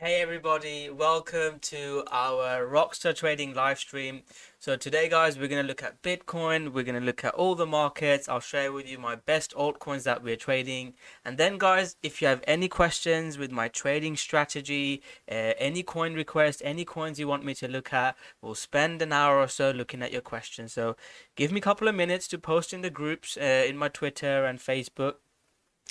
Hey everybody, welcome to our Rockstar Trading live stream. So today guys, we're going to look at Bitcoin, we're going to look at all the markets, I'll share with you my best altcoins that we're trading. And then guys, if you have any questions with my trading strategy, any coin request, any coins you want me to look at, we'll spend an hour or so looking at your questions. So give me a couple of minutes to post in the groups, in my Twitter and Facebook.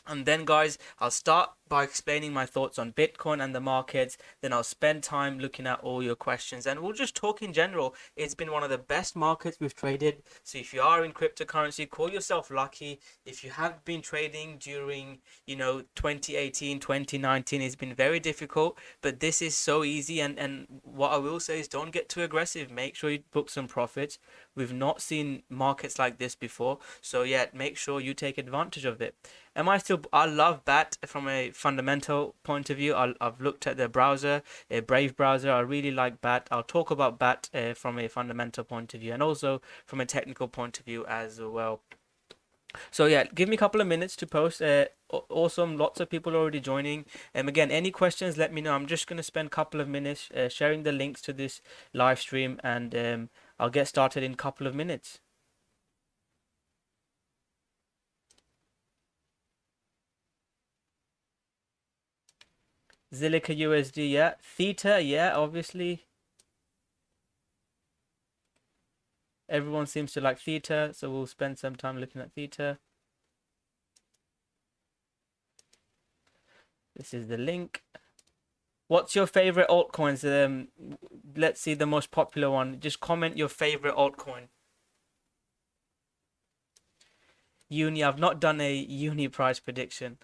And then guys, I'll start by explaining my thoughts on Bitcoin and the markets. Then I'll spend time looking at all your questions and we'll just talk in general. It's been one of the best markets we've traded. So if you are in cryptocurrency, call yourself lucky. If you have been trading during, 2018, 2019, it's been very difficult, but this is so easy. And what I will say is don't get too aggressive. Make sure you book some profits. We've not seen markets like this before. So yeah, make sure you take advantage of it. I love BAT from a fundamental point of view. I've looked at the browser, a Brave browser. I really like BAT. I'll talk about BAT from a fundamental point of view and also from a technical point of view as well. So yeah, give me a couple of minutes to post. Awesome, lots of people already joining. Again, any questions, let me know. I'm just going to spend a couple of minutes sharing the links to this live stream and I'll get started in a couple of minutes. Zilliqa USD, yeah. Theta, yeah, obviously. Everyone seems to like Theta, so we'll spend some time looking at Theta. This is the link. What's your favorite altcoins? Let's see the most popular one. Just comment your favorite altcoin. Uni, I've not done a Uni price prediction.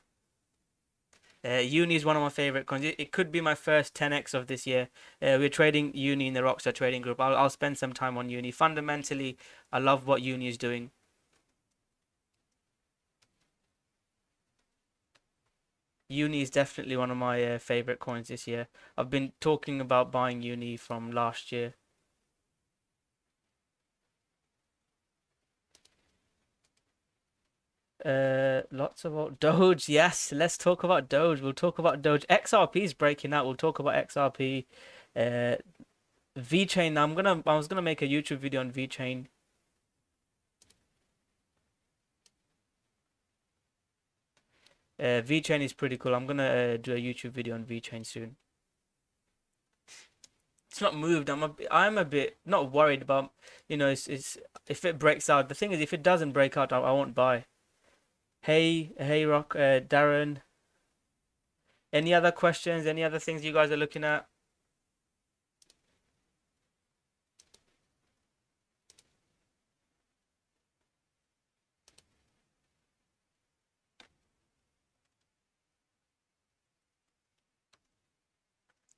Uni is one of my favorite coins. It could be my first 10x of this year. We're trading Uni in the Rockstar Trading Group. I'll spend some time on Uni. Fundamentally, I love what Uni is doing. Uni is definitely one of my favorite coins this year. I've been talking about buying Uni from last year. Lots of Doge. Yes, let's talk about Doge. We'll talk about Doge. XRP is breaking out. We'll talk about XRP. Uh, VeChain. I was gonna make a YouTube video on VeChain. VeChain is pretty cool. I'm gonna do a YouTube video on VeChain soon. It's not moved. I'm a bit not worried about, it's if it breaks out. The thing is, if it doesn't break out, I won't buy. Hey, Rock, Darren. Any other questions? Any other things you guys are looking at?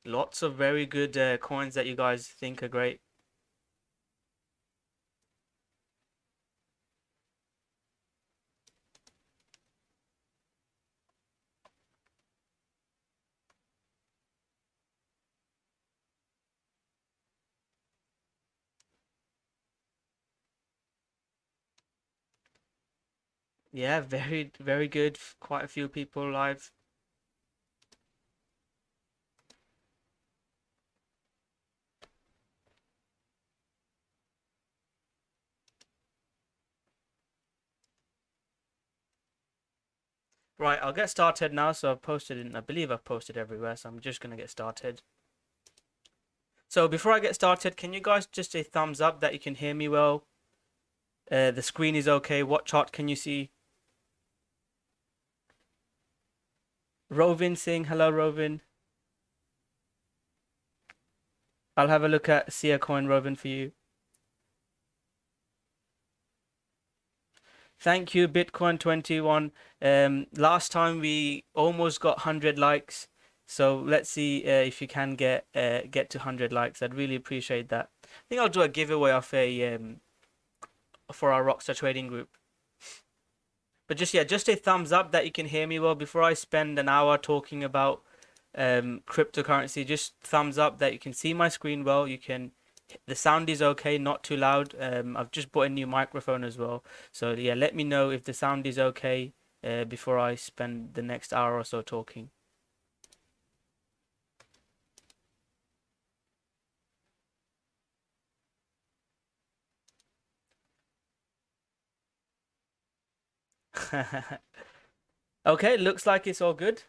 Lots of very good coins that you guys think are great. Yeah, very, very good. Quite a few people live. Right, I'll get started now. So I've posted I believe I've posted everywhere. So I'm just gonna get started. So before I get started, can you guys just say thumbs up that you can hear me well? The screen is okay. What chart can you see? Rovin saying hello, Rovin. I'll have a look at Sia Coin Rovin for you. Thank you, Bitcoin 21. Last time we almost got 100 likes. So let's see if you can get to 100 likes. I'd really appreciate that. I think I'll do a giveaway of a for our Rockstar Trading Group. But just a thumbs up that you can hear me well before I spend an hour talking about cryptocurrency. Just thumbs up that you can see my screen well. The sound is okay, not too loud. I've just bought a new microphone as well. So yeah, let me know if the sound is okay before I spend the next hour or so talking. Okay, looks like it's all good.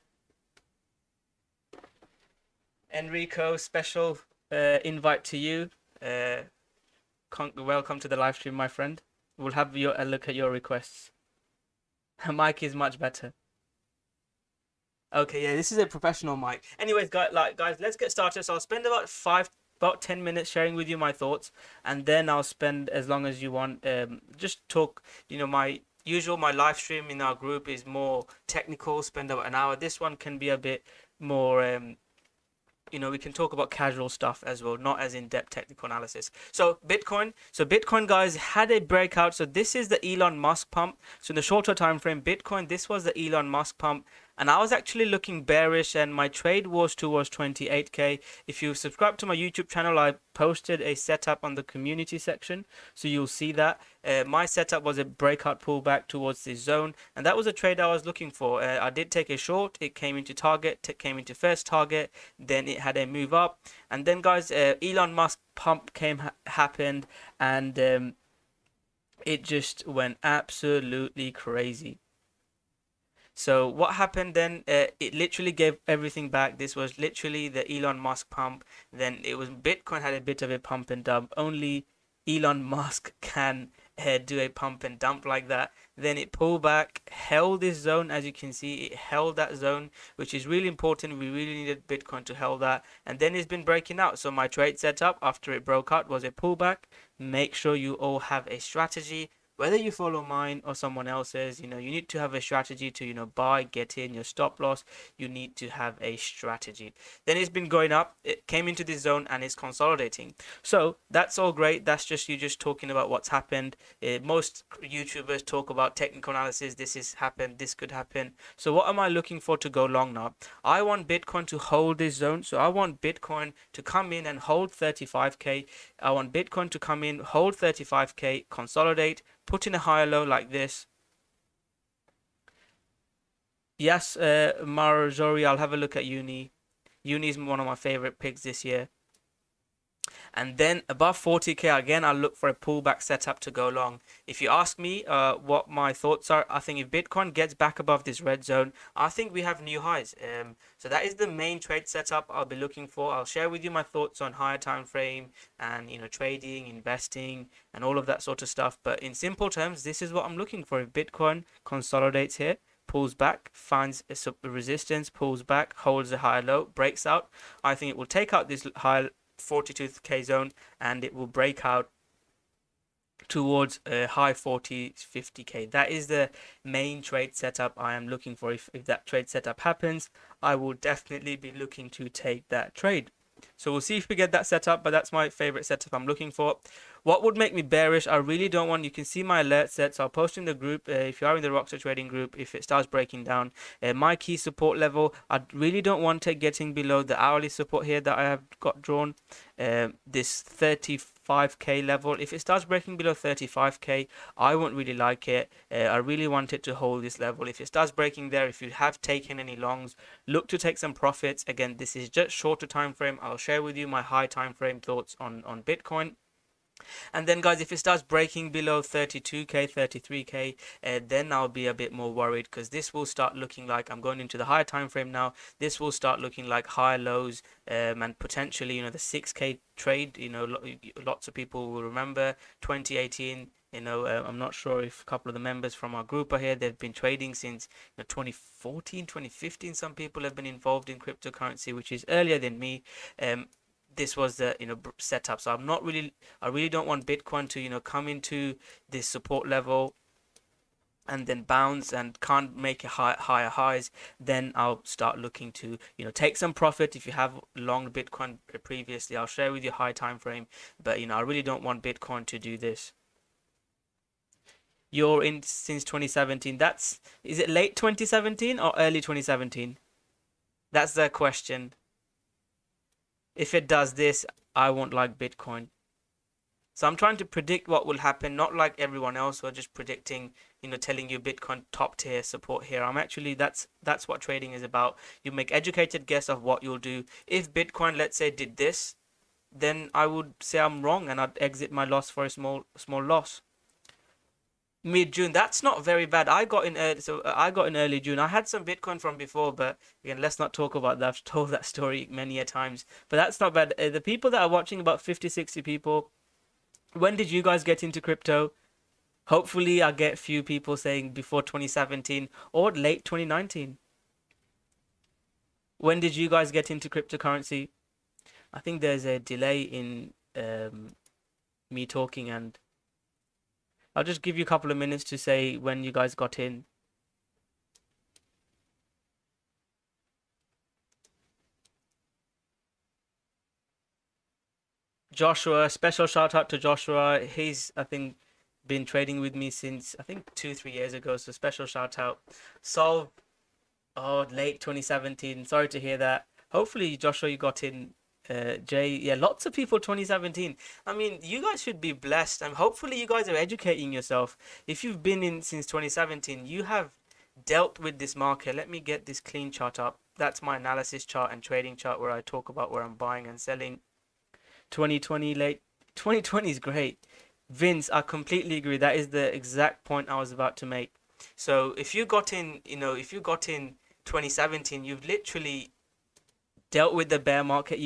Enrico, special invite to you. Uh, welcome to the live stream, my friend. We'll have a look at your requests. Mic is much better. Okay, yeah, this is a professional mic. Anyways, guys, let's get started. So I'll spend about 10 minutes sharing with you my thoughts, and then I'll spend as long as you want. Just talk. My live stream in our group is more technical. Spend about an hour. This one can be a bit more. We can talk about casual stuff as well, not as in-depth technical analysis. So Bitcoin, guys, had a breakout. So this is the Elon Musk pump. So in the shorter time frame, Bitcoin, this was the Elon Musk pump. And I was actually looking bearish, and my trade was towards 28k. If you subscribe to my YouTube channel, I posted a setup on the community section, so you'll see that. My setup was a breakout pullback towards this zone, and that was a trade I was looking for. I did take a short. It came into target, came into first target, then it had a move up, and then, guys, Elon Musk pump happened, and it just went absolutely crazy. So what happened then? It literally gave everything back. This was literally the Elon Musk pump. Then it was Bitcoin had a bit of a pump and dump. Only Elon Musk can do a pump and dump like that. Then it pulled back, held this zone. As you can see, it held that zone, which is really important. We really needed Bitcoin to hold that. And then it's been breaking out. So my trade setup after it broke out was a pullback. Make sure you all have a strategy. Whether you follow mine or someone else's, you need to have a strategy to, buy, get in your stop loss. You need to have a strategy. Then it's been going up. It came into this zone and it's consolidating. So that's all great. That's just you just talking about what's happened. Most YouTubers talk about technical analysis. This has happened. This could happen. So what am I looking for to go long now? I want Bitcoin to hold this zone. So I want Bitcoin to come in and hold 35k. I want Bitcoin to come in, hold 35k, consolidate, put in a higher low like this. Yes, Marjorie, I'll have a look at Uni. Uni is one of my favorite picks this year. And then above 40k, again, I'll look for a pullback setup to go long. If you ask me what my thoughts are, I think if Bitcoin gets back above this red zone, I think we have new highs. So that is the main trade setup I'll be looking for. I'll share with you my thoughts on higher time frame and trading, investing, and all of that sort of stuff. But in simple terms, this is what I'm looking for. If Bitcoin consolidates here, pulls back, finds a resistance, pulls back, holds a higher low, breaks out, I think it will take out this high 42k zone and it will break out towards a high 40s 50k. That is the main trade setup I am looking for. If that trade setup happens, I will definitely be looking to take that trade. So we'll see if we get that setup, but that's my favorite setup I'm looking for. What would make me bearish? I really don't want, you can see my alert sets. I'll post in the group if you are in the Rocko trading group, if it starts breaking down. My key support level, I really don't want it getting below the hourly support here that I have got drawn. This 35k level, if it starts breaking below 35k, I won't really like it. I really want it to hold this level. If it starts breaking there, if you have taken any longs, look to take some profits. Again, this is just shorter time frame. I'll share with you my high time frame thoughts on Bitcoin. And then, guys, if it starts breaking below 32k, 33k, then I'll be a bit more worried, because this will start looking like, I'm going into the higher time frame now, this will start looking like higher lows, and potentially, the 6k trade. Lots of people will remember 2018. I'm not sure if a couple of the members from our group are here. They've been trading since 2014, 2015. Some people have been involved in cryptocurrency, which is earlier than me. This was the setup. So I really don't want Bitcoin to come into this support level and then bounce and can't make higher highs. Then I'll start looking to take some profit. If you have long Bitcoin previously, I'll share with you high time frame, but I really don't want Bitcoin to do this. You're in since 2017. Is it late 2017 or early 2017? That's the question. If it does this, I won't like Bitcoin. So I'm trying to predict what will happen, not like everyone else who are just predicting, telling you Bitcoin top tier support here. I'm actually, that's what trading is about. You make educated guess of what you'll do. If Bitcoin, let's say, did this, then I would say I'm wrong and I'd exit my loss for a small loss. Mid-June. That's not very bad. I got in early, so I got in early June. I had some Bitcoin from before, but again, let's not talk about that. I've told that story many a times. But that's not bad. The people that are watching, about 50, 60 people. When did you guys get into crypto? Hopefully, I get a few people saying before 2017 or late 2019. When did you guys get into cryptocurrency? I think there's a delay in me talking, and I'll just give you a couple of minutes to say when you guys got in. Joshua, special shout out to Joshua. He's, I think, been trading with me since, I think, 2, 3 years ago. So special shout out. Solve, oh, late 2017. Sorry to hear that. Hopefully, Joshua, you got in. Jay, yeah, lots of people 2017. I mean, you guys should be blessed, and hopefully, you guys are educating yourself. If you've been in since 2017, you have dealt with this market. Let me get this clean chart up. That's my analysis chart and trading chart where I talk about where I'm buying and selling. 2020 late 2020 is great. Vince, I completely agree. That is the exact point I was about to make. So if you got in, if you got in 2017, you've literally dealt with the bear market.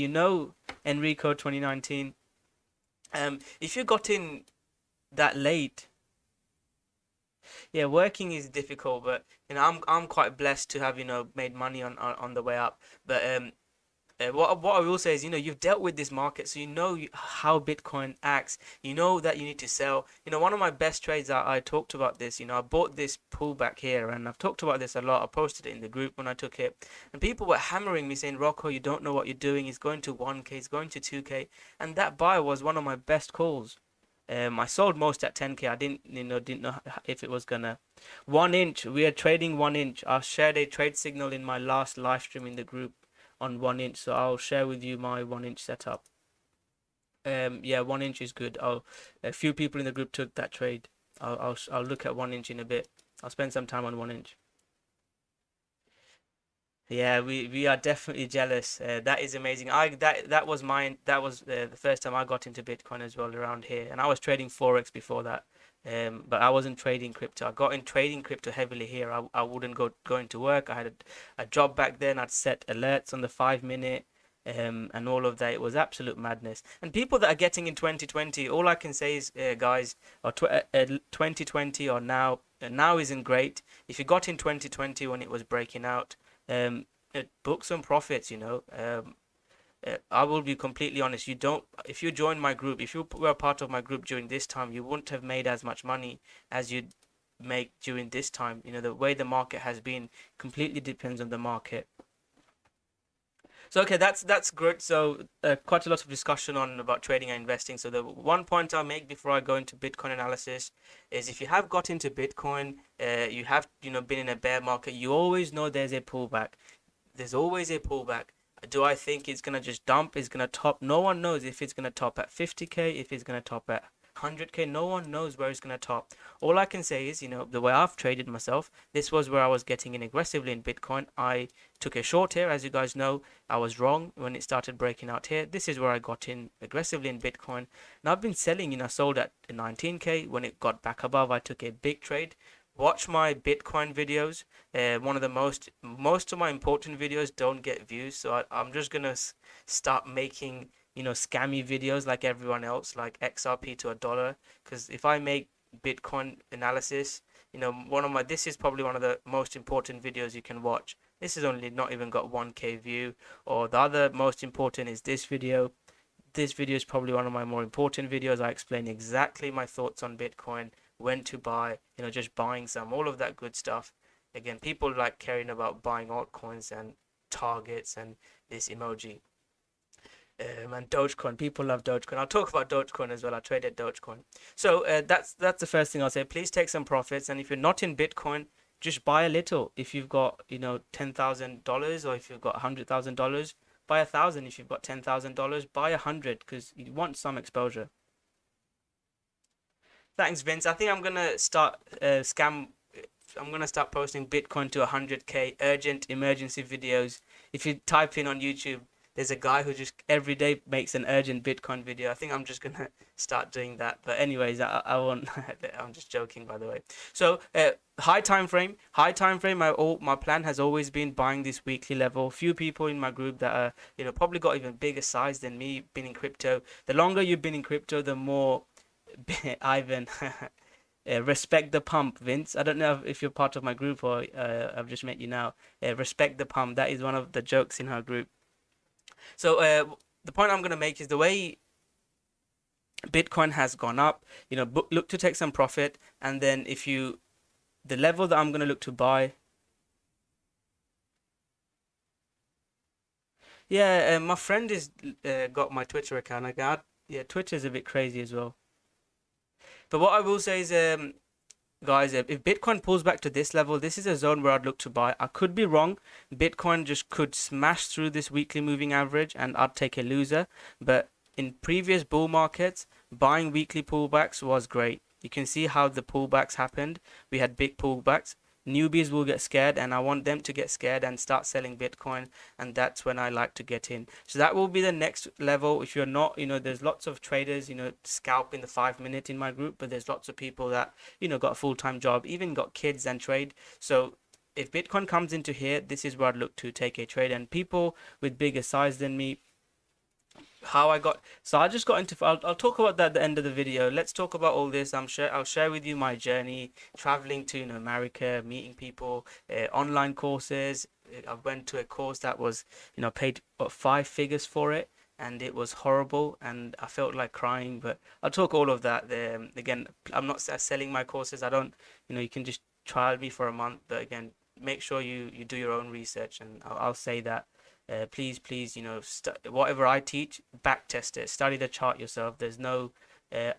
Enrico 2019. If you got in that late, yeah, working is difficult, but I'm quite blessed to have made money on the way up. But what I will say is, you've dealt with this market, so how Bitcoin acts. You know that you need to sell. One of my best trades, I talked about this. I bought this pullback here, and I've talked about this a lot. I posted it in the group when I took it, and people were hammering me saying, "Rocko, you don't know what you're doing. It's going to 1K, it's going to 2K," and that buy was one of my best calls. I sold most at 10K. I didn't know if it was gonna 1 inch. We are trading 1 inch. I shared a trade signal in my last live stream in the group on 1 inch, so I'll share with you my 1 inch setup. Yeah, 1 inch is good. A few people in the group took that trade. I'll look at 1 inch in a bit. I'll spend some time on 1 inch. Yeah, we are definitely jealous. That is amazing. That was the first time I got into Bitcoin as well around here, and I was trading forex before that. But I wasn't trading crypto. I got in trading crypto heavily here. I wouldn't go into work. I had a job back then. I'd set alerts on the 5 minute, and all of that. It was absolute madness. And people that are getting in 2020, all I can say is, guys, or 2020 or now isn't great. If you got in 2020 when it was breaking out, book some profits. I will be completely honest. If you join my group, if you were part of my group during this time, you wouldn't have made as much money as you'd make during this time. The way the market has been completely depends on the market. So okay, that's good. So quite a lot of discussion on about trading and investing. So the one point I'll make before I go into Bitcoin analysis is, if you have got into Bitcoin, you have been in a bear market, you always know there's a pullback. There's always a pullback. Do I think it's gonna just dump? It's gonna top? No one knows if it's gonna top at 50K, if it's gonna top at 100K. No one knows where it's gonna top. All I can say is, the way I've traded myself, this was where I was getting in aggressively in Bitcoin. I took a short here, as you guys know. I was wrong when it started breaking out here. This is where I got in aggressively in Bitcoin. Now I've been selling. I sold at 19K. When it got back above, I took a big trade. Watch my Bitcoin videos. One of the most of my important videos don't get views, so I'm just gonna start making scammy videos like everyone else, like XRP to $1. Because if I make Bitcoin analysis, this is probably one of the most important videos you can watch. This has only not even got 1K view. Or the other most important is this video. This video is probably one of my more important videos. I explain exactly my thoughts on Bitcoin, when to buy, just buying some, all of that good stuff. Again, people like caring about buying altcoins and targets and this emoji. And Dogecoin, people love Dogecoin. I'll talk about Dogecoin as well. I traded Dogecoin. So that's the first thing I'll say. Please take some profits, and if you're not in Bitcoin, just buy a little. If you've got $10,000, or if you've got $100,000, buy 1,000. If you've got $10,000, buy 100, because you want some exposure. Thanks, Vince. I think I'm gonna start I'm gonna start posting Bitcoin to 100K urgent emergency videos. If you type in on YouTube there's a guy who just every day makes an urgent Bitcoin video. I think I'm just gonna start doing that. But anyways, I won't. I'm just joking, by the way. So high time frame. My plan has always been buying this weekly level. Few people in my group that are probably got even bigger size than me, been in crypto. The longer you've been in crypto, the more Ivan. Respect the pump, Vince. I don't know if you're part of my group or I've just met you now. Respect the pump. That is one of the jokes in our group. So the point I'm going to make is the way Bitcoin has gone up, look to take some profit. And then the level that I'm going to look to buy. Yeah, my friend is got my Twitter account. Yeah, Twitter is a bit crazy as well. But what I will say is, guys, if Bitcoin pulls back to this level, this is a zone where I'd look to buy. I could be wrong. Bitcoin just could smash through this weekly moving average and I'd take a loser. But in previous bull markets, buying weekly pullbacks was great. You can see how the pullbacks happened. We had big pullbacks. Newbies will get scared and I want them to get scared and start selling Bitcoin, and that's when I like to get in. So that will be the next level. If you're not, there's lots of traders, scalp in the 5 minute in my group, but there's lots of people that, got a full-time job, even got kids and trade. So if Bitcoin comes into here, this is where I'd look to take a trade. And people with bigger size than me, I just got into, I'll talk about that at the end of the video. Let's talk about all this. I'll share with you my journey traveling to America, meeting people, online courses. I went to a course that was paid 5 figures for it, and it was horrible and I felt like crying. But I'll talk all of that there. Again, I'm not selling my courses. I don't, you can just trial me for a month, but again, make sure you do your own research, and I'll say that. Please, whatever I teach, back test it. Study the chart yourself. There's no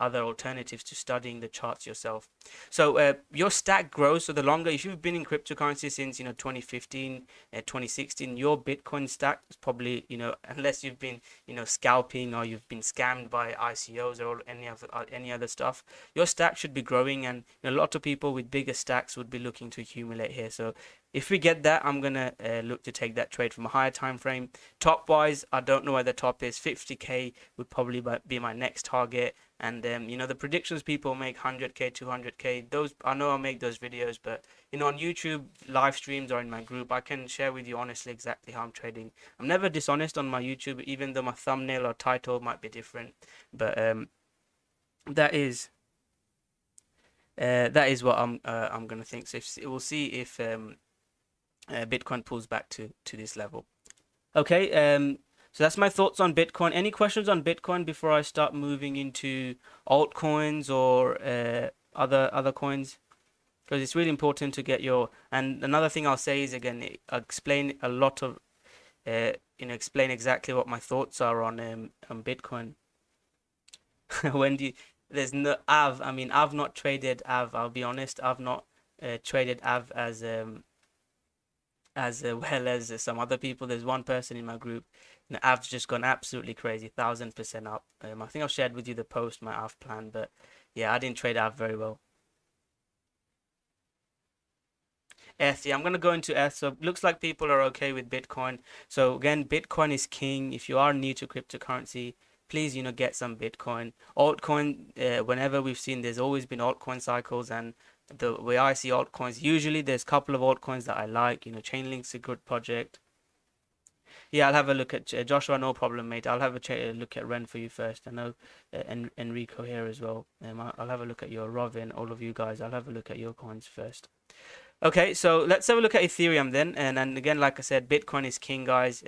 other alternatives to studying the charts yourself. So your stack grows. So the longer, if you've been in cryptocurrency since 2015, 2016, your Bitcoin stack is probably unless you've been scalping or you've been scammed by ICOs or any other stuff, your stack should be growing, and a lot of people with bigger stacks would be looking to accumulate here. So if we get that, I'm gonna look to take that trade from a higher time frame. Top wise, I don't know where the top is. 50k would probably be my next target. And the predictions people make, 100k, 200k. Those I know I'll make those videos, but on YouTube live streams or in my group, I can share with you honestly exactly how I'm trading. I'm never dishonest on my YouTube, even though my thumbnail or title might be different. But that is what I'm gonna think. So we'll see if Bitcoin pulls back to this level. Okay, so that's my thoughts on Bitcoin. Any questions on Bitcoin before I start moving into altcoins or other coins? Because it's really important to get your. And another thing I'll say is, again, explain a lot of explain exactly what my thoughts are on Bitcoin. When do you, there's no I've not traded AV. I'll be honest, I've not traded AV as well as some other people. There's one person in my group, AV's just gone absolutely crazy, 1000% up. I think I've shared with you the post, my AV plan, but yeah, I didn't trade AV very well. ETH, yeah, I'm gonna go into ETH. So looks like people are okay with Bitcoin. So again, Bitcoin is king. If you are new to cryptocurrency, please get some Bitcoin. Altcoin, whenever we've seen, there's always been altcoin cycles, and the way I see altcoins, usually there's a couple of altcoins that I like. Chainlink's a good project. Yeah, I'll have a look at Joshua. No problem, mate. I'll have a look at Ren for you first. I know Enrico here as well. I'll have a look at your Robin. All of you guys, I'll have a look at your coins first. Okay, so let's have a look at Ethereum then. And again, like I said, Bitcoin is king, guys.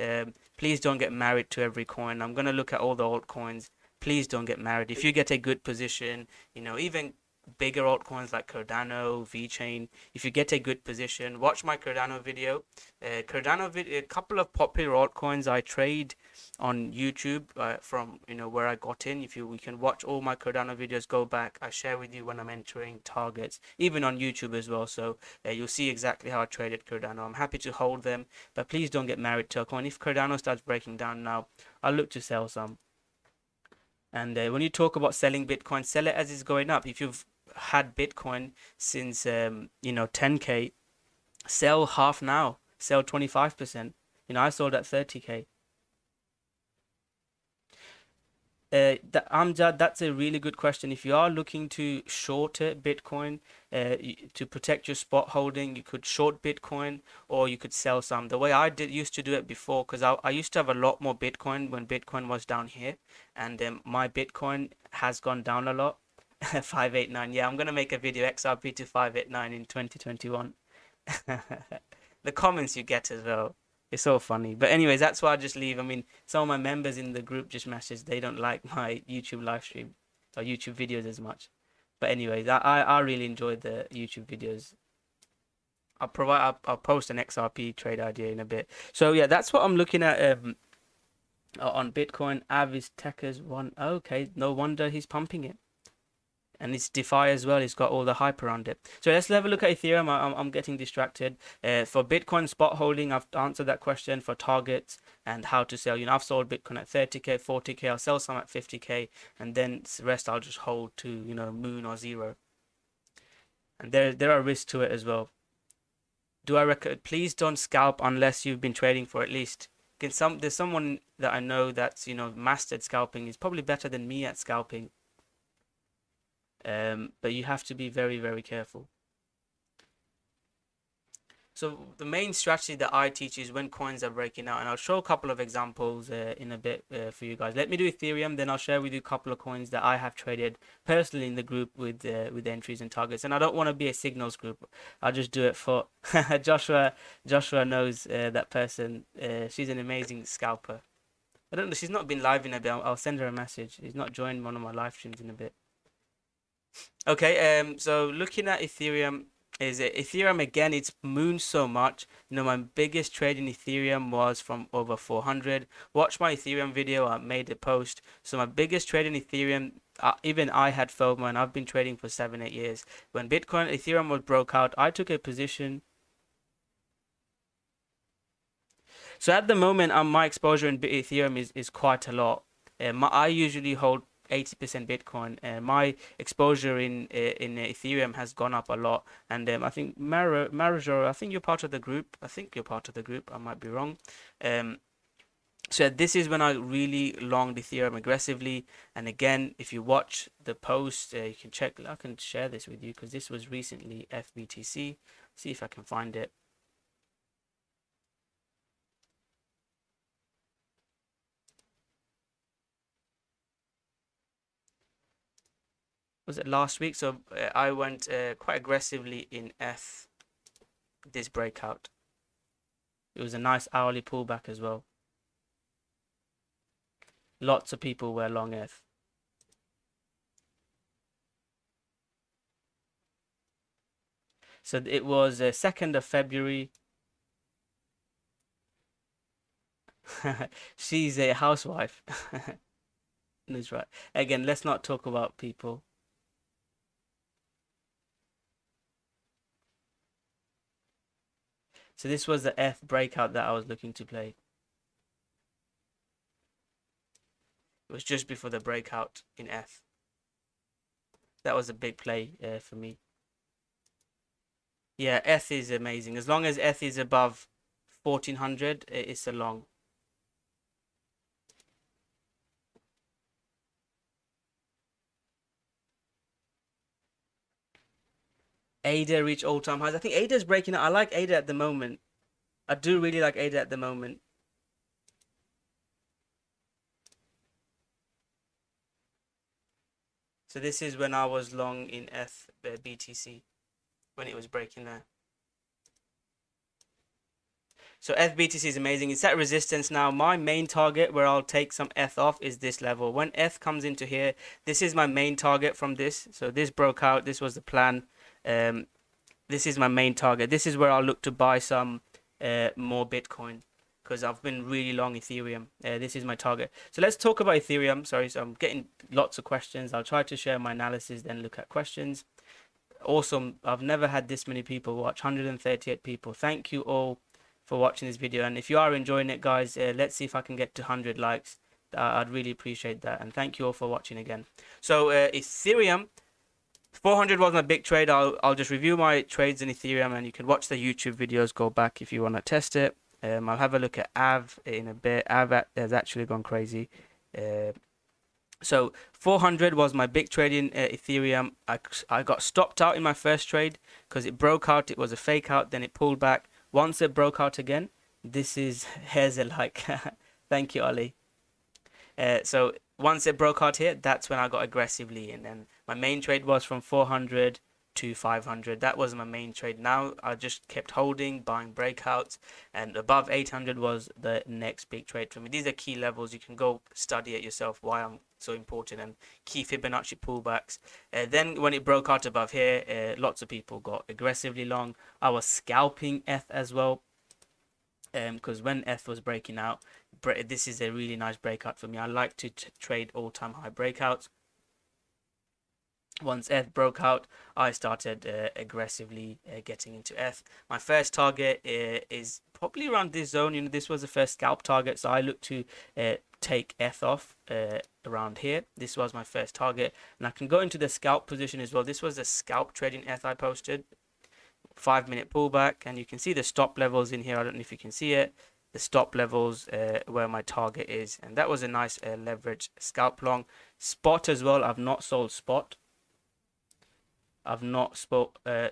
Please don't get married to every coin. I'm gonna look at all the altcoins. Please don't get married. If you get a good position, even bigger altcoins like Cardano, VeChain, if you get a good position, watch my Cardano video. A couple of popular altcoins I trade on YouTube from where I got in. We can watch all my Cardano videos, go back. I share with you when I'm entering targets, even on YouTube as well. So you'll see exactly how I traded Cardano. I'm happy to hold them, but please don't get married to a coin. If Cardano starts breaking down now, I'll look to sell some. And when you talk about selling Bitcoin, sell it as it's going up. If you've had Bitcoin since 10k, sell half now, sell 25%. I sold at 30k. Amjad, that's a really good question. If you are looking to short it, Bitcoin, to protect your spot holding, you could short Bitcoin or you could sell some. The way I did used to do it before, because I used to have a lot more Bitcoin when Bitcoin was down here, and my Bitcoin has gone down a lot. 589. Yeah, I'm gonna make a video XRP to 589 in 2021. The comments you get as well. It's so funny. But anyways, that's why I just leave. I mean, some of my members in the group just message they don't like my YouTube live stream or YouTube videos as much. But anyways, I really enjoy the YouTube videos. I'll post an XRP trade idea in a bit. So yeah, that's what I'm looking at on Bitcoin. Avis Techers one. Okay, no wonder he's pumping it. And it's DeFi as well. It's got all the hype around it. So let's have a look at Ethereum. I'm getting distracted. For Bitcoin spot holding, I've answered that question for targets and how to sell. I've sold Bitcoin at 30k, 40k. I'll sell some at 50k, and then the rest I'll just hold to moon or zero. And there are risks to it as well. Do I recommend? Please don't scalp unless you've been trading for at least. There's someone that I know that's mastered scalping. Is probably better than me at scalping. But you have to be very, very careful. So the main strategy that I teach is when coins are breaking out, and I'll show a couple of examples in a bit for you guys. Let me do Ethereum, then I'll share with you a couple of coins that I have traded personally in the group with entries and targets. And I don't want to be a signals group. I'll just do it for Joshua. Joshua knows that person. She's an amazing scalper. I don't know. She's not been live in a bit. I'll send her a message. She's not joined one of my live streams in a bit. Okay, so looking at Ethereum, is it Ethereum again? It's mooned so much. My biggest trade in Ethereum was from over 400. Watch my Ethereum video. I made a post. So my biggest trade in Ethereum, even I had FOMO, and I've been trading for 7, 8 years. When Ethereum was broke out, I took a position. So at the moment, my exposure in Ethereum is quite a lot. I usually hold 80% Bitcoin, and my exposure in Ethereum has gone up a lot. And I think Marijo, I think you're part of the group. I might be wrong. So this is when I really longed Ethereum aggressively. And again, if you watch the post, you can check. I can share this with you because this was recently FBTC. See if I can find it. Was it last week? So I went quite aggressively in this breakout. It was a nice hourly pullback as well. Lots of people were long ETH. So it was 2nd of February. She's a housewife. That's right. Again, let's not talk about people. So this was the ETH breakout that I was looking to play. It was just before the breakout in ETH. That was a big play for me. Yeah, ETH is amazing. As long as ETH is above 1400, it's a long. ADA reached all-time highs. I think ADA is breaking out. I like ADA at the moment. I do really like ADA at the moment. So this is when I was long in BTC, when it was breaking there. So BTC is amazing. It's at resistance now. My main target where I'll take some ETH off is this level. When ETH comes into here, this is my main target from this. So this broke out. This was the plan. This is my main target. This is where I'll look to buy some more Bitcoin because I've been really long Ethereum. This is my target. So let's talk about Ethereum. Sorry, so I'm getting lots of questions. I'll try to share my analysis, then look at questions. Awesome. I've never had this many people watch. 138 people. Thank you all for watching this video. And if you are enjoying it, guys, let's see if I can get to 100 likes. I'd really appreciate that. And thank you all for watching again. So Ethereum, 400 was my big trade. I'll just review my trades in Ethereum, and you can watch the YouTube videos. Go back if you want to test it. I'll have a look at AV in a bit. AV has actually gone crazy. So 400 was my big trade in Ethereum. I got stopped out in my first trade because it broke out. It was a fake out. Then it pulled back. Once it broke out again, this is hairs like. Thank you, Ollie. So once it broke out here, that's when I got aggressively in. And my main trade was from 400 to 500. That was my main trade. Now I just kept holding, buying breakouts, and above 800 was the next big trade for me. These are key levels. You can go study it yourself why I'm so important, and key Fibonacci pullbacks. Then when it broke out above here, lots of people got aggressively long. I was scalping ETH as well, because when ETH was breaking out, this is a really nice breakout for me. I like to trade all-time high breakouts. Once ETH broke out, I started aggressively getting into ETH. My first target is probably around this zone. You know, this was the first scalp target, so I look to take ETH off around here. This was my first target, and I can go into the scalp position as well. This was the scalp trading ETH I posted. 5-minute pullback, and you can see the stop levels in here. I don't know if you can see it. The stop levels where my target is, and that was a nice leverage scalp long. Spot as well. I've not sold spot. I've not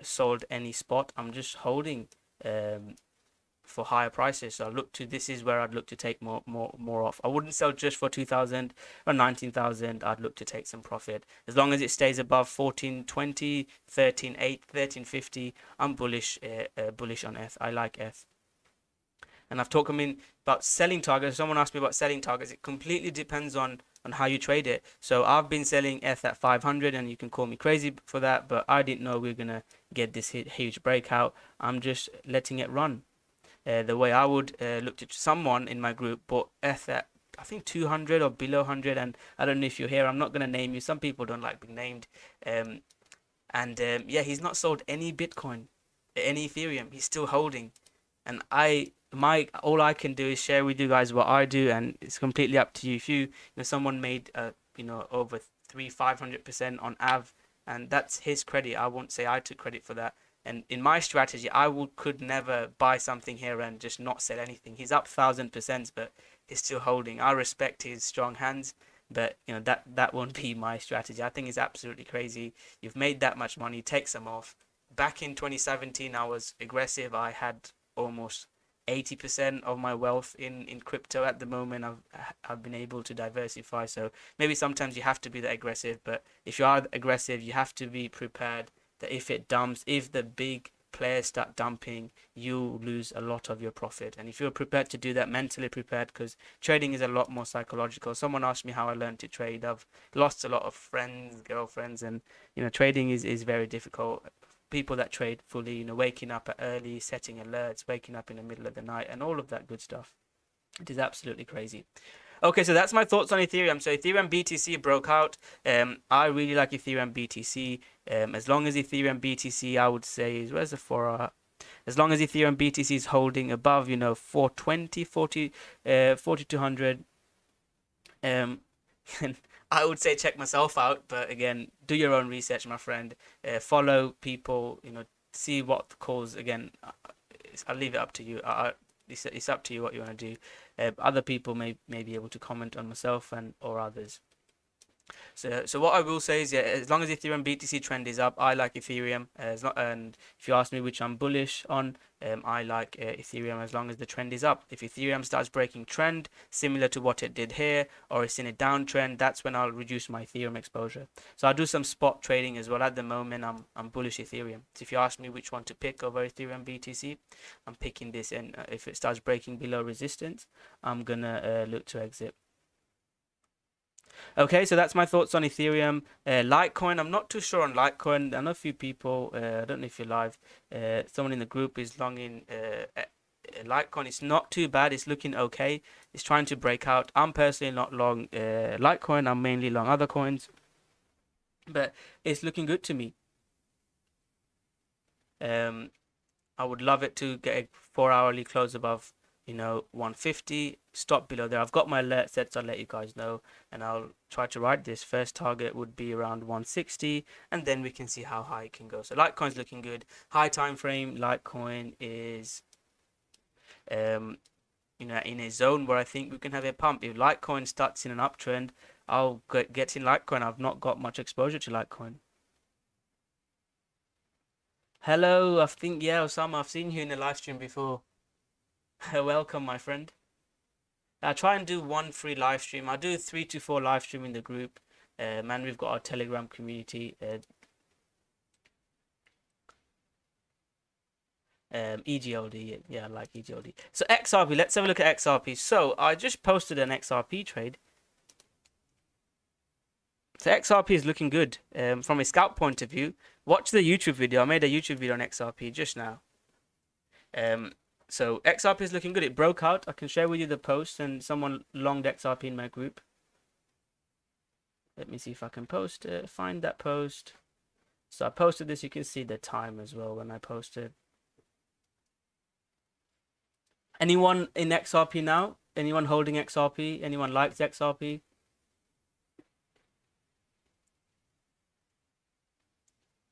sold any spot. I'm just holding for higher prices. So I look to, this is where I'd look to take more off. I wouldn't sell just for 2,000 or 19,000. I'd look to take some profit as long as it stays above 14.20, 13.8, 13.50. I'm bullish on ETH. I like ETH. And I've talked about selling targets. Someone asked me about selling targets. It completely depends on how you trade it. So I've been selling ETH at 500, and you can call me crazy for that, but I didn't know we were gonna get this huge breakout. I'm just letting it run. The way I would look to, someone in my group bought ETH at I think 200 or below 100, and I don't know if you're here. I'm not gonna name you. Some people don't like being named. Yeah, he's not sold any Bitcoin, any Ethereum. He's still holding, and all I can do is share with you guys what I do, and it's completely up to you. If someone made over 500% on AV, and that's his credit. I won't say I took credit for that. And in my strategy, could never buy something here and just not sell anything. He's up 1,000%, but he's still holding. I respect his strong hands, but that won't be my strategy. I think it's absolutely crazy. You've made that much money, take some off. Back in 2017, I was aggressive. I had almost 80% of my wealth in crypto. At the moment, I've been able to diversify. So maybe sometimes you have to be that aggressive, but if you are aggressive, you have to be prepared that if it dumps, if the big players start dumping, you lose a lot of your profit. And if you're prepared to do that, mentally prepared, because trading is a lot more psychological. Someone asked me how I learned to trade. I've lost a lot of friends, girlfriends, and trading is very difficult. People that trade fully, waking up early, setting alerts, waking up in the middle of the night, and all of that good stuff. It is absolutely crazy. Okay, so that's my thoughts on Ethereum. So Ethereum BTC broke out. I really like Ethereum BTC. As long as Ethereum BTC, I would say, where's the 4 as long as Ethereum BTC is holding above, 420, 4,200, I would say check myself out. But again, do your own research, my friend. Follow people, see what the calls. Again, I'll leave it up to you. It's up to you what you want to do. Other people may be able to comment on myself or others. So what I will say is, as long as Ethereum BTC trend is up, I like Ethereum. And if you ask me which I'm bullish on, I like Ethereum as long as the trend is up. If Ethereum starts breaking trend, similar to what it did here, or it's in a downtrend, that's when I'll reduce my Ethereum exposure. So I'll do some spot trading as well. At the moment, I'm bullish Ethereum. So if you ask me which one to pick over Ethereum BTC, I'm picking this. And if it starts breaking below resistance, I'm gonna look to exit. Okay, so that's my thoughts on Ethereum. Litecoin, I'm not too sure on Litecoin. I know a few people, I don't know if you're live. Someone in the group is long in Litecoin. It's not too bad. It's looking okay. It's trying to break out. I'm personally not long Litecoin. I'm mainly long other coins. But it's looking good to me. I would love it to get a 4-hourly close above 150, stop below there. I've got my alert set, so I'll let you guys know, and I'll try to write this. First target would be around 160, and then we can see how high it can go. So Litecoin's looking good. High time frame, Litecoin is in a zone where I think we can have a pump. If Litecoin starts in an uptrend, I'll get in Litecoin. I've not got much exposure to Litecoin. Hello, I think, yeah, Osama, I've seen you in the live stream before. Welcome, my friend. I try and do one free live stream. I do 3 to 4 live stream in the group. And we've got our Telegram community. EGLD, yeah, I like EGLD. So XRP, let's have a look at XRP. So I just posted an XRP trade. So XRP is looking good from a scalp point of view. Watch the YouTube video. I made a YouTube video on XRP just now. So XRP is looking good. It broke out. I can share with you the post, and someone longed XRP in my group. Let me see if I can post it. Find that post. So I posted this. You can see the time as well when I posted. Anyone in XRP now? Anyone holding XRP? Anyone likes XRP?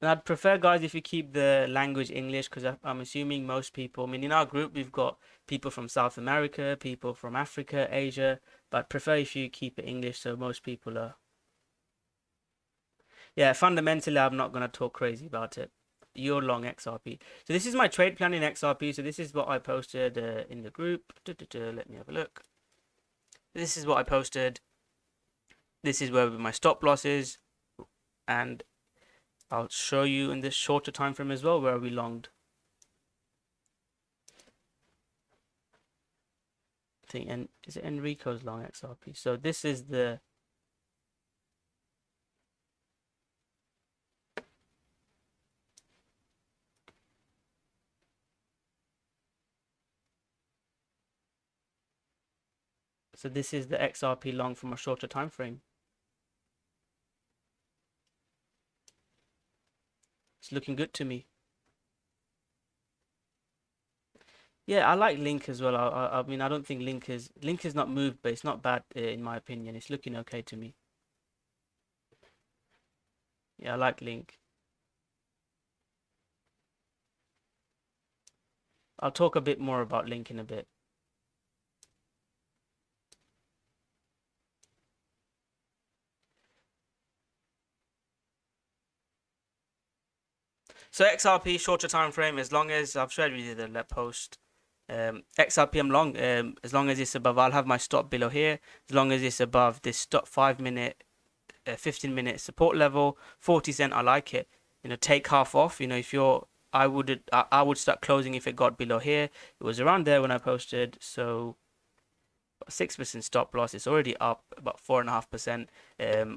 And I'd prefer, guys, if you keep the language English, because I'm assuming most people, I mean, in our group, we've got people from South America, people from Africa, Asia, but I'd prefer if you keep it English so most people are. Yeah, fundamentally, I'm not going to talk crazy about it. You're long XRP. So this is my trade plan in XRP. So this is what I posted in the group. Let me have a look. This is what I posted. This is where my stop loss is. And I'll show you in this shorter time frame as well where we longed. I think, and is it Enrico's long XRP? So this is the. So this is the XRP long from a shorter time frame. It's looking good to me. Yeah, I like Link as well. I mean, I don't think Link is not moved, but it's not bad in my opinion. It's looking okay to me. Yeah, I like Link. I'll talk a bit more about Link in a bit. So XRP shorter time frame, as long as I've shared with you the post. XRP I'm long, as long as it's above, I'll have my stop below here. As long as it's above this stop 5-minute, 15-minute support level, 40 cent, I like it. You know, take half off. You know, if you're, I would start closing if it got below here. It was around there when I posted, so 6% stop loss. It's already up about 4.5%.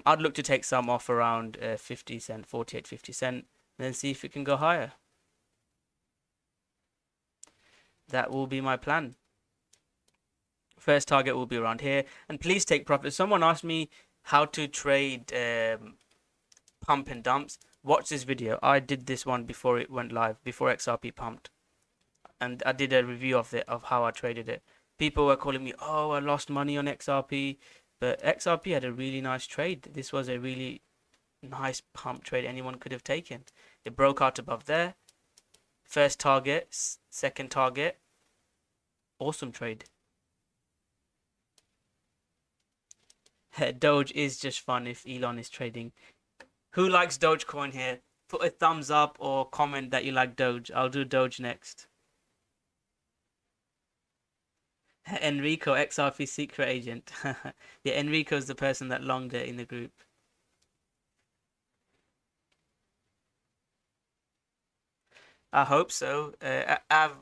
I'd look to take some off around 50 cent, 48, 50 cent. Then see if it can go higher. That will be my plan. First target will be around here. And please take profit. Someone asked me how to trade pump and dumps. Watch this video. I did this one before it went live, before XRP pumped. And I did a review of it, of how I traded it. People were calling me, oh, I lost money on XRP. But XRP had a really nice trade. This was a really nice pump trade anyone could have taken. It broke out above there. First target, second target. Awesome trade. Doge is just fun if Elon is trading. Who likes Dogecoin here? Put a thumbs up or comment that you like Doge. I'll do Doge next. Enrico, XRP secret agent. Yeah, Enrico's the person that longed it in the group. I hope so.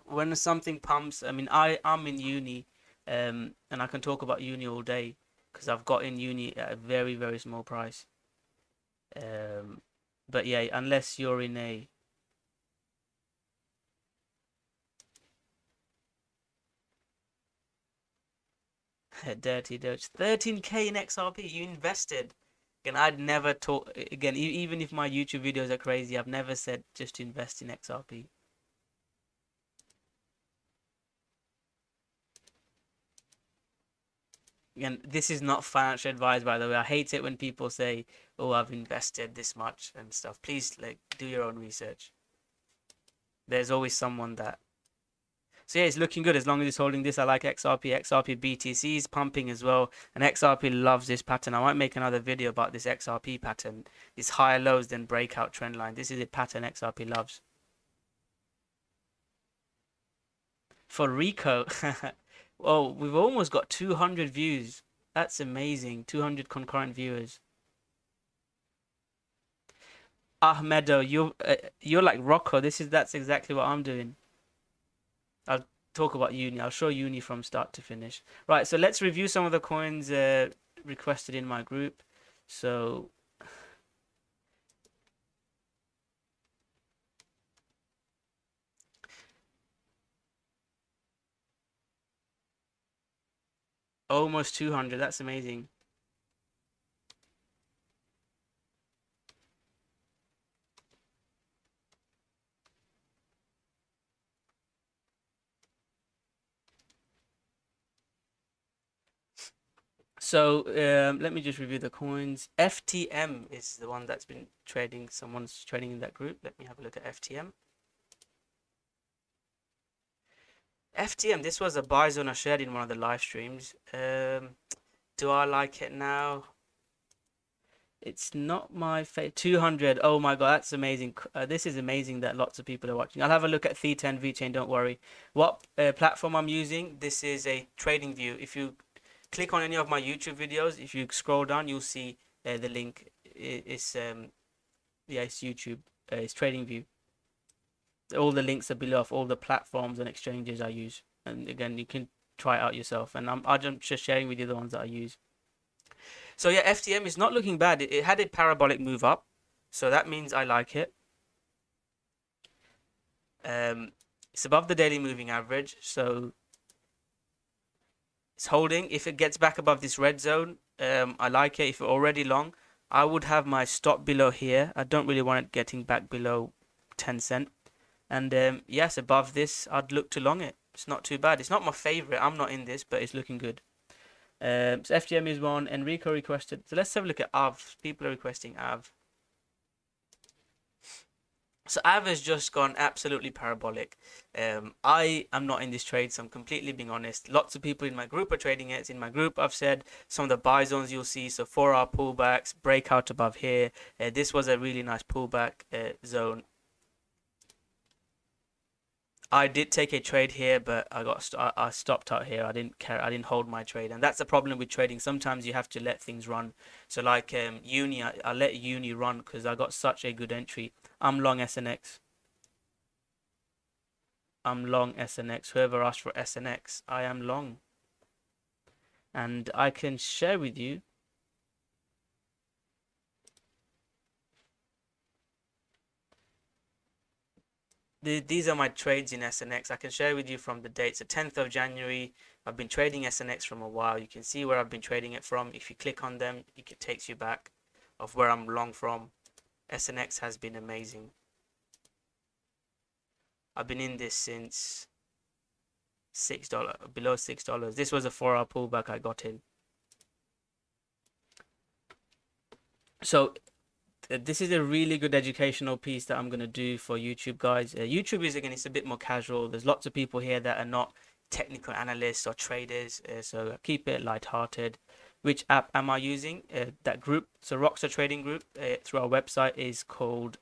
When something pumps, I mean, I'm in uni, and I can talk about uni all day because I've got in uni at a very, very small price. But yeah, unless you're in a dirty Doge, 13K in XRP, you invested. Again, I'd never talk again, even if my YouTube videos are crazy, I've never said just to invest in XRP. Again, this is not financial advice, by the way. I hate it when people say, "Oh, I've invested this much" and stuff. Please, like, do your own research. There's always someone that. So yeah, it's looking good as long as it's holding this. I like XRP. XRP BTC is pumping as well, and XRP loves this pattern. I might make another video about this XRP pattern. It's higher lows than breakout trend line. This is a pattern XRP loves. For Rico, oh, we've almost got 200 views. That's amazing. 200 concurrent viewers. Ahmedo, you're like Rocko. That's exactly what I'm doing. I'll talk about Uni. I'll show Uni from start to finish. Right, so let's review some of the coins requested in my group. So almost 200. That's amazing. So let me just review the coins. FTM is the one that's been trading. Someone's trading in that group. Let me have a look at FTM. FTM, this was a buy zone I shared in one of the live streams. Do I like it now? It's not my favorite. 200. Oh my God, that's amazing. This is amazing that lots of people are watching. I'll have a look at Theta VeChain, don't worry. What platform I'm using, this is a trading view. If you click on any of my YouTube videos, if you scroll down, you'll see the link. It's yeah, it's YouTube. It's TradingView. All the links are below of all the platforms and exchanges I use. And again, you can try it out yourself. And I'm just sharing with you the ones that I use. So yeah, FTM is not looking bad. It had a parabolic move up, so that means I like it. It's above the daily moving average, so it's holding. If it gets back above this red zone, I like it. If it's already long, I would have my stop below here. I don't really want it getting back below 10 cent. And yes, above this, I'd look to long it. It's not too bad. It's not my favorite. I'm not in this, but it's looking good. So FTM is one. Enrico requested. So let's have a look at AV. People are requesting AV. So AV has just gone absolutely parabolic. I am not in this trade, so I'm completely being honest. Lots of people in my group are trading it. It's in my group, I've said some of the buy zones you'll see. So 4-hour pullbacks, breakout above here. This was a really nice pullback zone. I did take a trade here, but I stopped out here. I didn't care. I didn't hold my trade, and that's the problem with trading. Sometimes you have to let things run. So like Uni, I let Uni run because I got such a good entry. I'm long SNX. I'm long SNX. Whoever asked for SNX, I am long, and I can share with you. These are my trades in SNX. I can share with you from the dates. The 10th of January. I've been trading SNX from a while. You can see where I've been trading it from. If you click on them, it takes you back of where I'm long from. SNX has been amazing. I've been in this since $6, below $6. This was a 4-hour pullback I got in. So this is a really good educational piece that I'm going to do for YouTube guys. YouTube is, again, it's a bit more casual. There's lots of people here that are not technical analysts or traders, so keep it light-hearted. Which app am I using? That group, so Rockstar Trading Group, through our website is called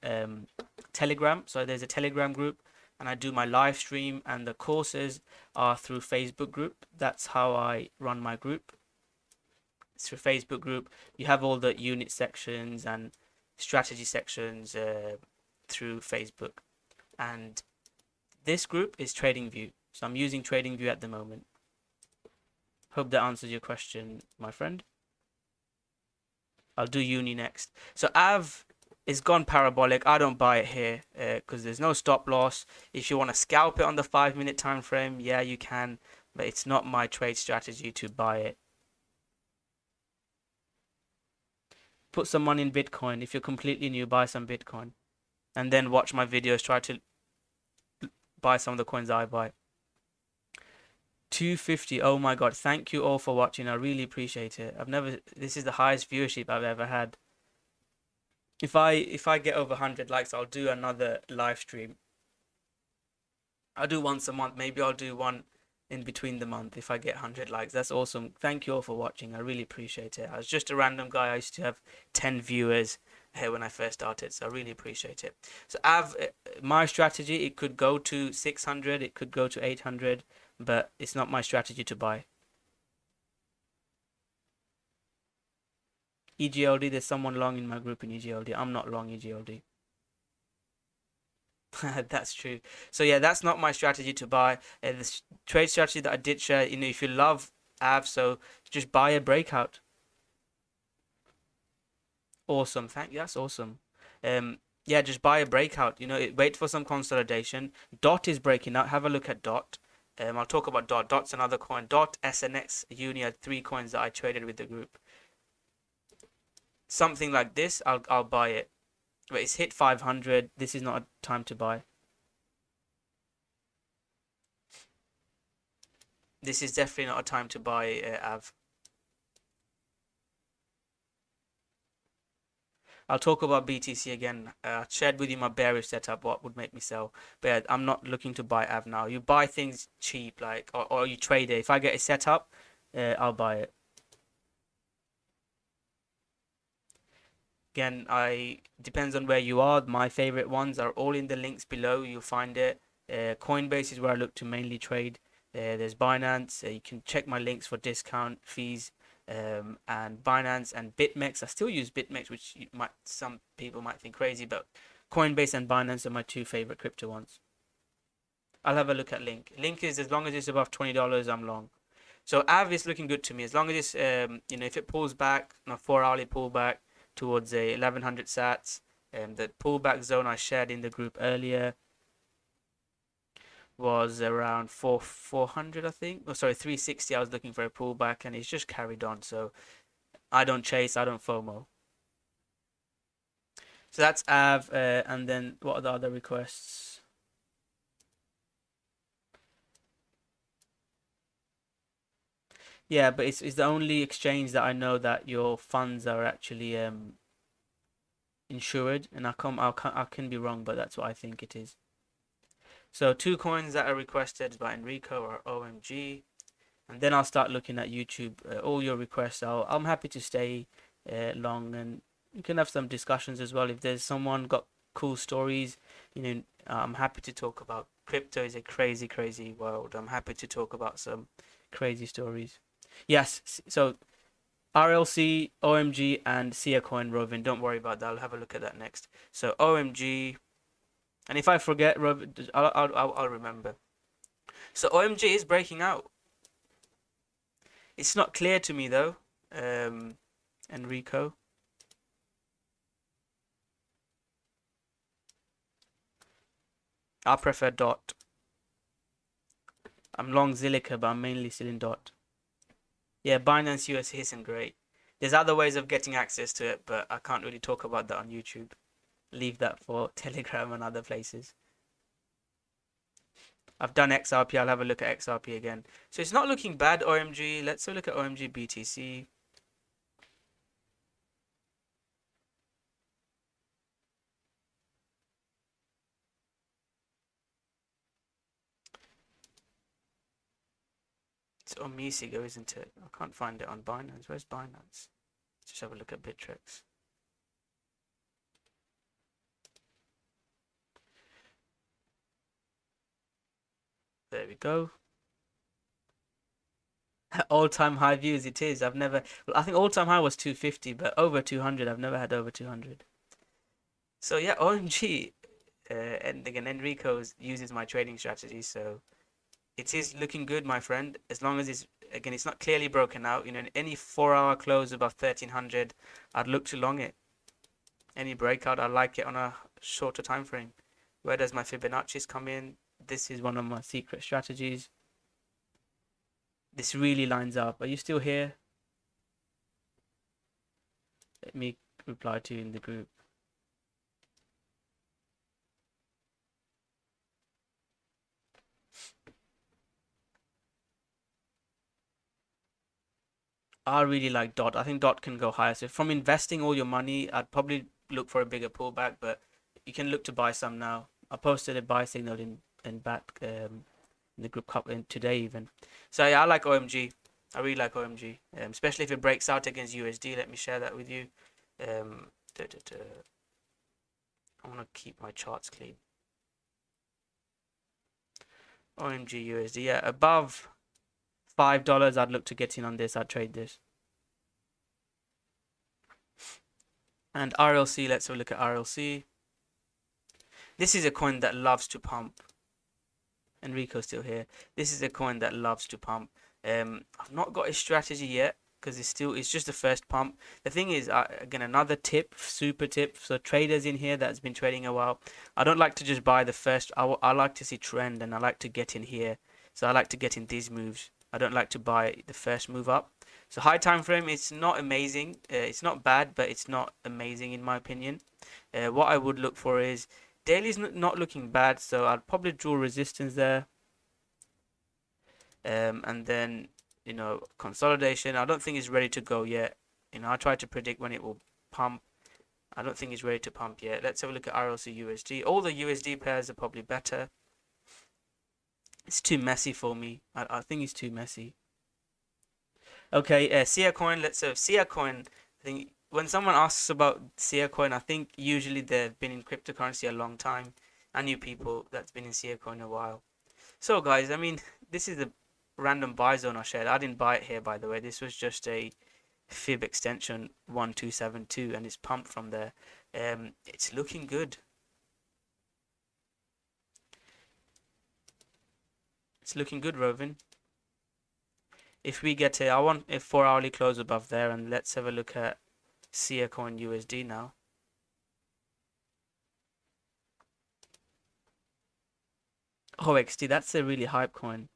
Telegram. So there's a Telegram group, and I do my live stream, and the courses are through Facebook group. That's how I run my group. It's through Facebook group. You have all the unit sections and strategy sections through Facebook, and this group is TradingView. So I'm using TradingView at the moment. Hope that answers your question, my friend. I'll do Uni next. So AV is gone parabolic. I don't buy it here because there's no stop loss. If you want to scalp it on the 5-minute time frame, yeah, you can, but it's not my trade strategy to buy it. Put some money in Bitcoin. If you're completely new, buy some Bitcoin, and then watch my videos. Try to buy some of the coins I buy. 250. Oh my God, thank you all for watching. I really appreciate it. This is the highest viewership I've ever had. If I get over 100 likes, I'll do another live stream. I'll do once a month. Maybe I'll do one in between the month if I get 100 likes. That's awesome. Thank you all for watching. I really appreciate it. I was just a random guy. I used to have 10 viewers here when I first started, so I really appreciate it. So my strategy, it could go to 600, it could go to 800, but it's not my strategy to buy. EGLD, there's someone long in my group in EGLD. I'm not long EGLD. That's true. So yeah, that's not my strategy to buy. The trade strategy that I did share, if you love AV, so just buy a breakout. Awesome. Thank you. That's awesome. Yeah, just buy a breakout. Wait for some consolidation. Dot is breaking out. Have a look at Dot. I'll talk about Dot. Dot's another coin. Dot, SNX, Uni are 3 coins that I traded with the group. Something like this, I'll buy it. But it's hit 500. This is not a time to buy. This is definitely not a time to buy AV. I'll talk about BTC again. I shared with you my bearish setup, what would make me sell. But yeah, I'm not looking to buy AV now. You buy things cheap, or you trade it. If I get a setup, I'll buy it. Again, depends on where you are. My favorite ones are all in the links below. You'll find it. Coinbase is where I look to mainly trade. There's Binance. You can check my links for discount fees. And Binance and bitmex. I still use bitmex, which some people might think crazy, but Coinbase and Binance are my 2 favorite crypto ones. I'll have a look at Link. Link is, as long as it's above $20, I'm long. So AV is looking good to me. As long as it's, if it pulls back, 4-hourly pullback towards a 1100 sats, the pullback zone I shared in the group earlier was around 400, I think. Oh, sorry, 360. I was looking for a pullback, and it's just carried on. So I don't chase, I don't FOMO. So that's AV, and then what are the other requests? Yeah, but it's the only exchange that I know that your funds are actually insured, and I can be wrong, but that's what I think it is. So 2 coins that are requested by Enrico are OMG, and then I'll start looking at YouTube. All your requests, I'm happy to stay long, and you can have some discussions as well. If there's someone got cool stories, I'm happy to talk about. Crypto is a crazy, crazy world. I'm happy to talk about some crazy stories. Yes, so RLC, OMG, and Sia Coin Rovin. Don't worry about that. I'll have a look at that next. So OMG, and if I forget, Rovin, I'll remember. So OMG is breaking out. It's not clear to me though, Enrico. I prefer Dot. I'm long Zilliqa, but I'm mainly still in Dot. Yeah, Binance US isn't great. There's other ways of getting access to it, but I can't really talk about that on YouTube. Leave that for Telegram and other places. I've done XRP. I'll have a look at XRP again. So it's not looking bad, OMG. Let's have a look at OMG BTC. It's on Misigo, isn't it? I can't find it on Binance. Where's Binance? Let's just have a look at Bittrex. There we go. All-time high views it is. Well, I think all-time high was 250, but over 200. I've never had over 200. So yeah, OMG. And again, Enrico uses my trading strategy, so it is looking good, my friend. As long as it's not clearly broken out. Any 4-hour close above 1300, I'd look to long it. Any breakout, I like it on a shorter time frame. Where does my Fibonacci's come in? This is one of my secret strategies. This really lines up. Are you still here? Let me reply to you in the group. I really like Dot. I think Dot can go higher. So from investing all your money, I'd probably look for a bigger pullback, but you can look to buy some now. I posted a buy signal in and back in the group couple today even. So yeah, I like OMG. I really like OMG, especially if it breaks out against USD. Let me share that with you. I want to keep my charts clean. OMG USD, yeah, above $5, I'd look to get in on this. I'd trade this. And RLC, let's have a look at RLC. This is a coin that loves to pump. Enrico's still here. This is a coin that loves to pump. I've not got a strategy yet because it's just the first pump. The thing is, again, another tip, super tip. So traders in here that's been trading a while, I don't like to just buy the first. I like to see trend and I like to get in here. So I like to get in these moves. I don't like to buy the first move up. So high time frame, it's not amazing. It's not bad, but it's not amazing in my opinion. What I would look for is daily's not looking bad, so I'd probably draw resistance there. And then, you know, consolidation. I don't think it's ready to go yet. You know, I try to predict when it will pump. I don't think it's ready to pump yet. Let's have a look at RLC USD. All the USD pairs are probably better. It's too messy for me. I think it's too messy. Okay, Sia coin. Let's have Sia coin. I think when someone asks about Sia coin, I think usually they've been in cryptocurrency a long time. I knew people that's been in Sia coin a while. So guys, I mean, this is a random buy zone I shared. I didn't buy it here, by the way. This was just a fib extension 1272, and it's pumped from there. It's looking good. It's looking good, Rovin. If we get I want a 4-hourly close above there, and let's have a look at Sia coin USD now. OXT, that's a really hype coin.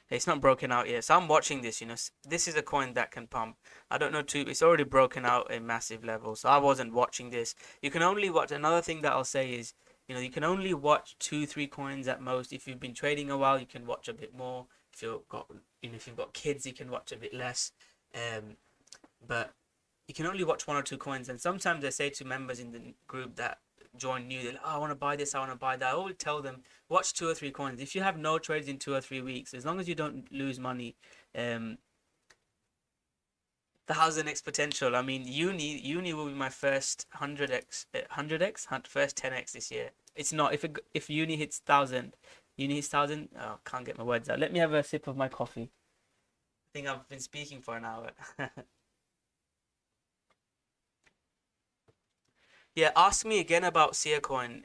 It's not broken out yet, so I'm watching this. You know, this is a coin that can pump. I don't know it's already broken out a massive level, so I wasn't watching this. You can only watch. Another thing that I'll say is, you know, you can only watch 2-3 coins at most. If you've been trading a while, you can watch a bit more. If you've got, you know, if you've got kids, you can watch a bit less. But you can only watch 1 or 2 coins, and sometimes I say to members in the group that join new, they're like, oh, I want to buy this, I want to buy that. I always tell them, watch 2 or 3 coins. If you have no trades in 2 or 3 weeks, as long as you don't lose money, 1000x potential. I mean, uni will be my first 100x, first 10x this year. It's not, if uni hits 1000, oh, can't get my words out. Let me have a sip of my coffee. I think I've been speaking for an hour. Yeah, ask me again about Sia coin.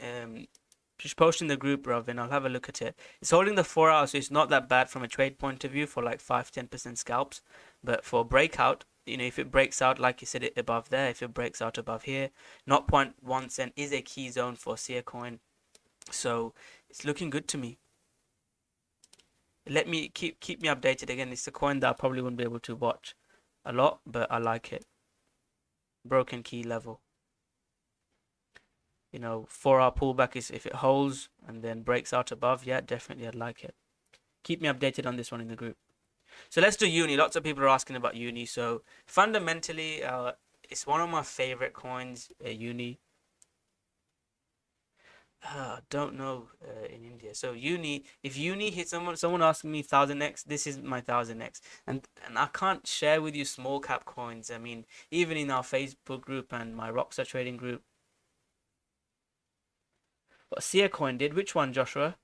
Just post in the group, Rob, and I'll have a look at it. It's holding the 4 hours, so it's not that bad from a trade point of view for like 5-10% scalps. But for breakout, you know, if it breaks out, like you said, it above there, if it breaks out above here, 0.1 cent is a key zone for Sia coin. So it's looking good to me. Let me keep me updated. Again, it's a coin that I probably wouldn't be able to watch a lot, but I like it. Broken key level. You know, 4-hour pullback is if it holds and then breaks out above. Yeah, definitely, I'd like it. Keep me updated on this one in the group. So let's do uni. Lots of people are asking about uni. So fundamentally, it's one of my favorite coins, uni. Don't know in India. So uni, if uni hits someone asking me 1000x, this is my 1000x. And I can't share with you small cap coins. I mean, even in our Facebook group and my Rockstar trading group. What Sia coin did? Which one, Joshua?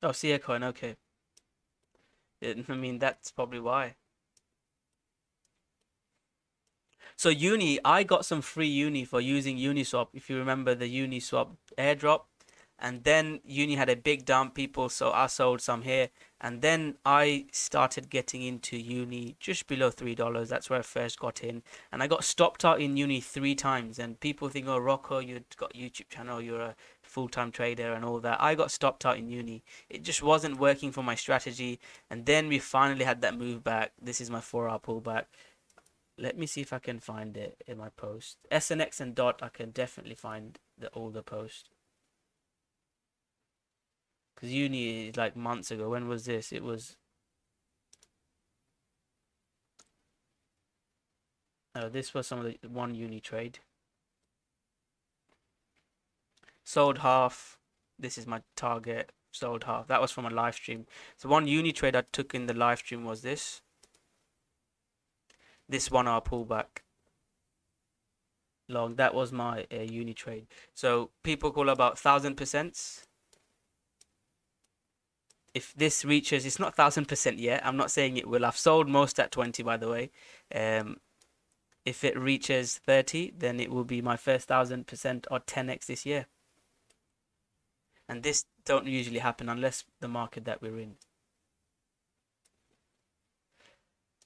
Oh, Sia coin. Okay. I mean, that's probably why. So uni, I got some free uni for using Uniswap. If you remember the Uniswap airdrop, and then uni had a big dump, people, so I sold some here, and then I started getting into uni just below $3. That's where I first got in, and I got stopped out in uni 3 times. And people think, oh, Rocko, you've got a YouTube channel, you're a full-time trader and all that. I got stopped out in uni. It just wasn't working for my strategy, and then we finally had that move back. This is my 4-hour pullback. Let me see if I can find it in my post. SNX and dot, I can definitely find the older post. because uni is like months ago. When was this? It was this was some of the one uni trade. Sold half. This is my target. Sold half. That was from a live stream. So one uni trade I took in the live stream was this. This 1 hour pullback long. That was my uni trade. So people call about 1000%. If this reaches, it's not 1000% yet. I'm not saying it will. I've sold most at 20, by the way. If it reaches 30, then it will be my first 1000% or 10x this year. And this don't usually happen unless the market that we're in.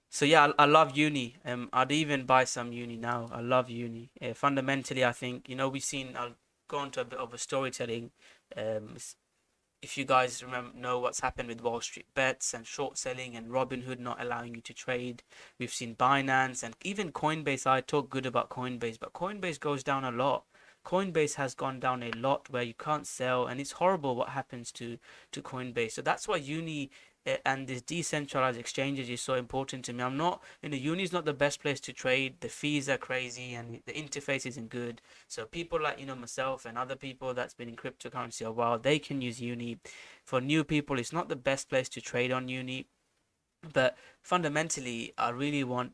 So yeah, I love uni. I'd even buy some uni now. I love uni. Fundamentally, I think, we've seen, I'll go into a bit of a storytelling. If you guys know what's happened with Wall Street bets and short selling and Robinhood not allowing you to trade. We've seen Binance and even Coinbase. I talk good about Coinbase, but Coinbase goes down a lot. Coinbase has gone down a lot where you can't sell, and it's horrible what happens to Coinbase. So that's why uni and these decentralized exchanges is so important to me. I'm not, uni is not the best place to trade. The fees are crazy and the interface isn't good. So people like, myself and other people that's been in cryptocurrency a while, they can use uni. For new people, it's not the best place to trade on uni. But fundamentally, I really want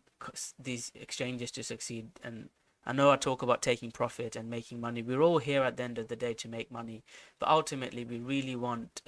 these exchanges to succeed. And I know I talk about taking profit and making money. We're all here at the end of the day to make money. But ultimately, we really want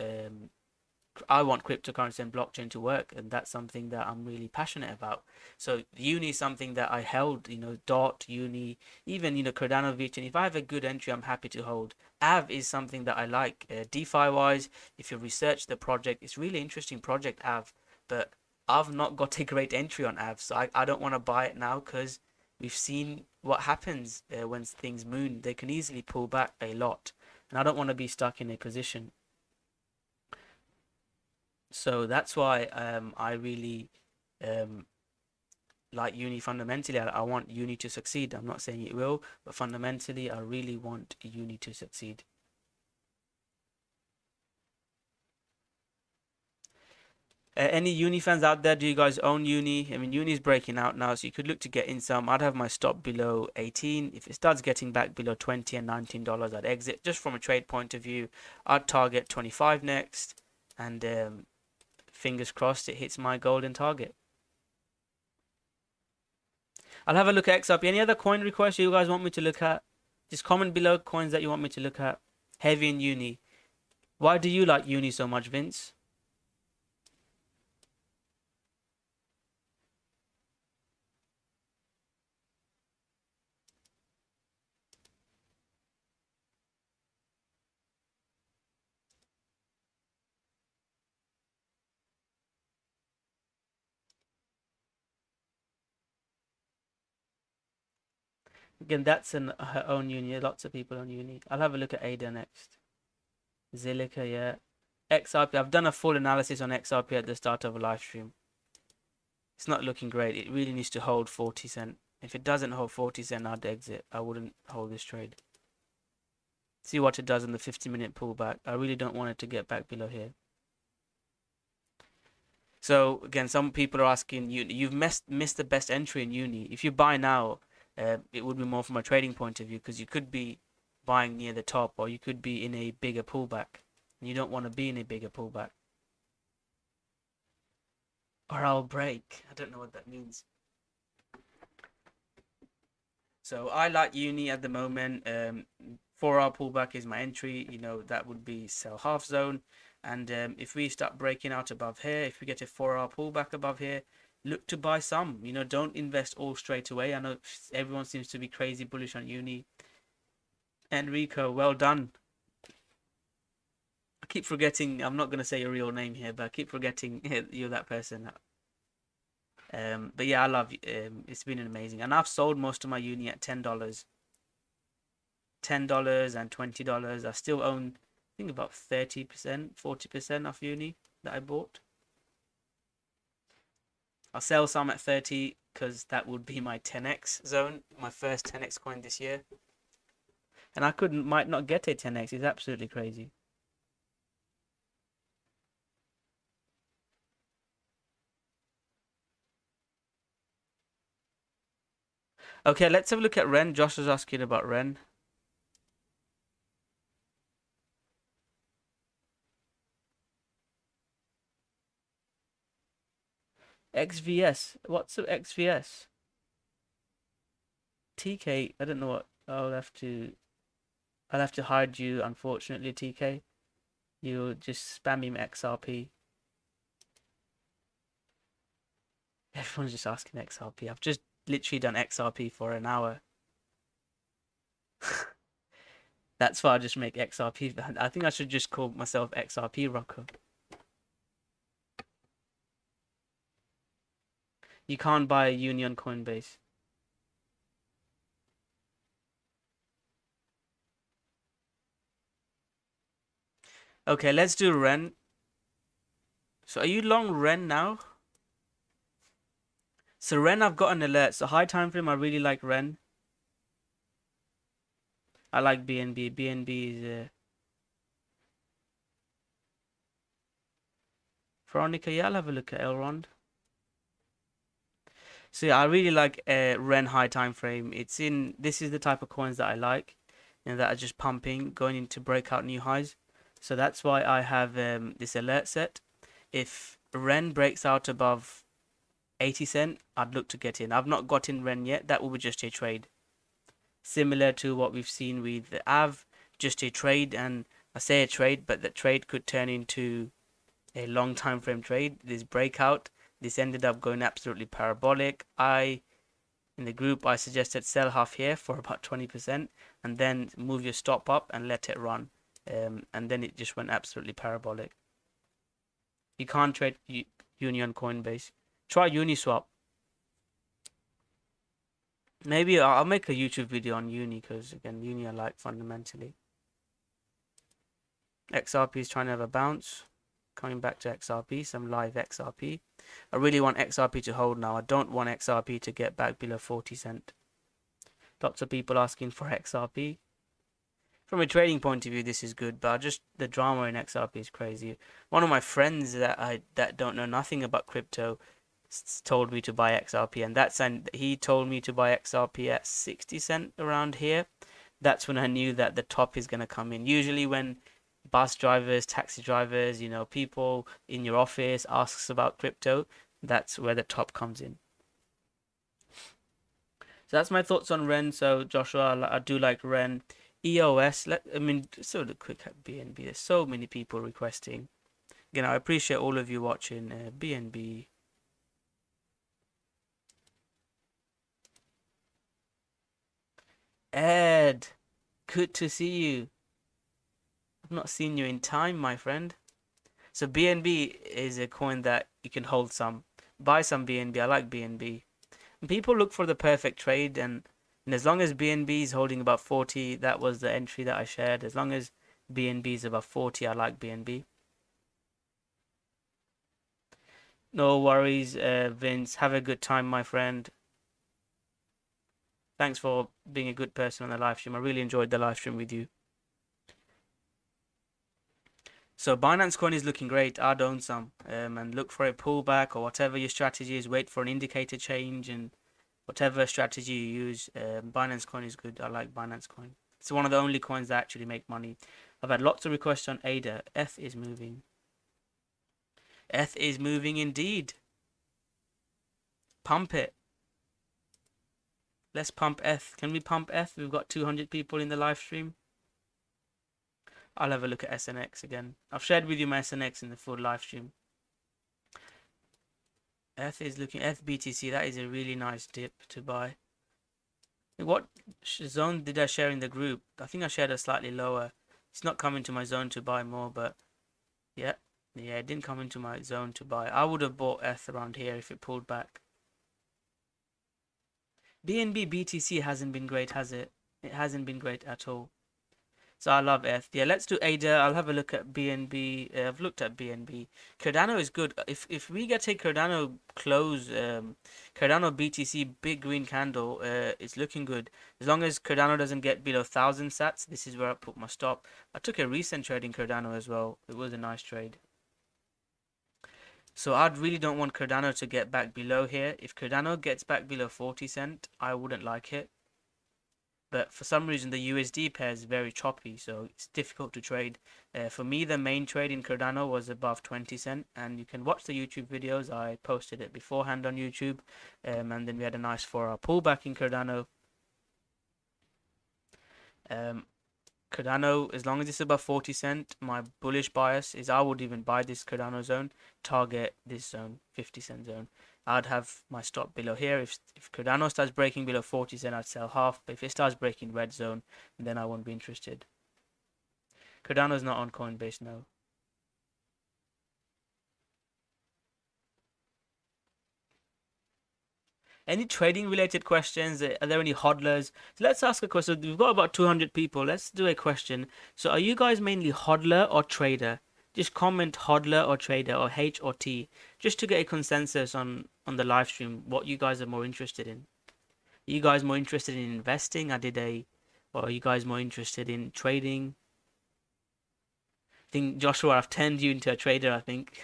I want cryptocurrency and blockchain to work, and that's something that I'm really passionate about. So uni is something that I held, DOT, uni, even Cardano, and if I have a good entry, I'm happy to hold. AV is something that I like. DeFi wise, if you research the project, it's really interesting project AV, but I've not got a great entry on AV, so I don't want to buy it now because we've seen what happens when things moon. They can easily pull back a lot, and I don't want to be stuck in a position. So that's why I really like uni fundamentally. I want uni to succeed. I'm not saying it will, but fundamentally, I really want uni to succeed. Any uni fans out there? Do you guys own uni? I mean, uni is breaking out now, so you could look to get in some. I'd have my stop below 18. If it starts getting back below 20 and $19, I'd exit. Just from a trade point of view, I'd target 25 next, and fingers crossed it hits my golden target. I'll have a look at XRP. Any other coin requests you guys want me to look at? Just comment below coins that you want me to look at. Heavy in uni. Why do you like uni so much, Vince? Again, that's her own uni. Lots of people on uni. I'll have a look at ADA next. Zilliqa, yeah. XRP. I've done a full analysis on XRP at the start of a live stream. It's not looking great. It really needs to hold 40 cent. If it doesn't hold 40 cent, I'd exit. I wouldn't hold this trade. See what it does in the 50-minute pullback. I really don't want it to get back below here. So again, some people are asking, you've missed the best entry in uni. If you buy now, it would be more from a trading point of view because you could be buying near the top or you could be in a bigger pullback. And you don't want to be in a bigger pullback. Or I'll break. I don't know what that means. So I like uni at the moment. 4-hour pullback is my entry. That would be sell half zone. And if we start breaking out above here, if we get a 4-hour pullback above here, look to buy some. Don't invest all straight away. I know everyone seems to be crazy bullish on uni. Enrico, well done. I keep forgetting. I'm not going to say your real name here, but I keep forgetting you're that person. But yeah, I love it's been amazing. And I've sold most of my uni at $10. $10 and $20. I still own, I think, about 30%, 40% of uni that I bought. I'll sell some at 30 because that would be my 10x zone, my first 10x coin this year. And I might not get a 10x. It's absolutely crazy. Okay, let's have a look at Ren. Josh was asking about Ren. XVS. What's up, XVS? TK. I don't know what. I'll have to hide you, unfortunately, TK. You're just spamming XRP. Everyone's just asking XRP. I've just literally done XRP for an hour. That's why I just make XRP. I think I should just call myself XRP Rocko. You can't buy a Uni on Coinbase. Okay, let's do Ren. So are you long Ren now? So Ren, I've got an alert. So high time frame, I really like Ren. I like BNB. BNB is Veronica. Yeah, I'll have a look at Elrond. So yeah, I really like Ren high time frame. This is the type of coins that I like, that are just pumping, going into breakout new highs. So that's why I have this alert set. If Ren breaks out above 80 cent, I'd look to get in. I've not got in Ren yet. That will be just a trade, similar to what we've seen with the AV, just a trade. And I say a trade, but the trade could turn into a long time frame trade. This breakout, this ended up going absolutely parabolic. In the group, I suggested sell half here for about 20% and then move your stop up and let it run. And then it just went absolutely parabolic. You can't trade Uni on Coinbase. Try Uniswap. Maybe I'll make a YouTube video on Uni, because again, Uni I like fundamentally. XRP is trying to have a bounce. Coming back to XRP, some live XRP. I really want XRP to hold now. I don't want XRP to get back below 40 cent. Lots of people asking for XRP. From a trading point of view, this is good, but just the drama in XRP is crazy. One of my friends that don't know nothing about crypto told me to buy XRP, and he told me to buy XRP at 60 cent around here. That's when I knew that the top is going to come in. Usually when bus drivers, taxi drivers, people in your office asks about crypto, that's where the top comes in. So that's my thoughts on Ren. So Joshua, I do like Ren. EOS, sort of quick at BNB. There's so many people requesting. Again, I appreciate all of you watching. BNB. Ed, good to see you. I've not seen you in time, my friend. So BNB is a coin that you can hold some. Buy some BNB. I like BNB. And people look for the perfect trade, and as long as BNB is holding about 40, that was the entry that I shared. As long as BNB is above 40, I like BNB. No worries, Vince. Have a good time, my friend. Thanks for being a good person on the live stream. I really enjoyed the live stream with you. So Binance Coin is looking great. I'd own some, and look for a pullback or whatever your strategy is. Wait for an indicator change, and whatever strategy you use, Binance Coin is good. I like Binance Coin. It's one of the only coins that actually make money. I've had lots of requests on ADA. ETH is moving. ETH is moving indeed. Pump it. Let's pump ETH. Can we pump ETH? We've got 200 people in the live stream. I'll have a look at SNX again. I've shared with you my SNX in the full live stream. ETH is looking, ETH BTC, that is a really nice dip to buy. What zone did I share in the group? I think I shared a slightly lower. It's not coming to my zone to buy more, but yeah, it didn't come into my zone to buy. I would have bought ETH around here if it pulled back. BNB BTC hasn't been great, has it? It hasn't been great at all. So I love ETH. Yeah, let's do ADA. I'll have a look at BNB. I've looked at BNB. Cardano is good. If we get a Cardano close, Cardano BTC big green candle, it's looking good. As long as Cardano doesn't get below 1,000 sats, this is where I put my stop. I took a recent trade in Cardano as well. It was a nice trade. So I really don't want Cardano to get back below here. If Cardano gets back below 40 cent, I wouldn't like it. But for some reason the USD pair is very choppy, so it's difficult to trade. For me, the main trade in Cardano was above 20 cent, and you can watch the YouTube videos. I posted it beforehand on YouTube, and then we had a nice 4-hour pullback in Cardano. Um, Cardano, as long as it's above 40 cent, my bullish bias is I would even buy this Cardano zone, target this zone, 50 cent zone. I'd have my stop below here. If Cardano starts breaking below 40 cent, I'd sell half. But if it starts breaking red zone, then I won't be interested. Cardano's not on Coinbase now. Any trading related questions? Are there any hodlers? So let's ask a question. We've got about 200 people. Let's do a question. So are you guys mainly hodler or trader? Just comment hodler or trader or H or T, just to get a consensus on the live stream what you guys are more interested in. Are you guys more interested in investing? Or are you guys more interested in trading? I think Joshua, I've turned you into a trader, I think.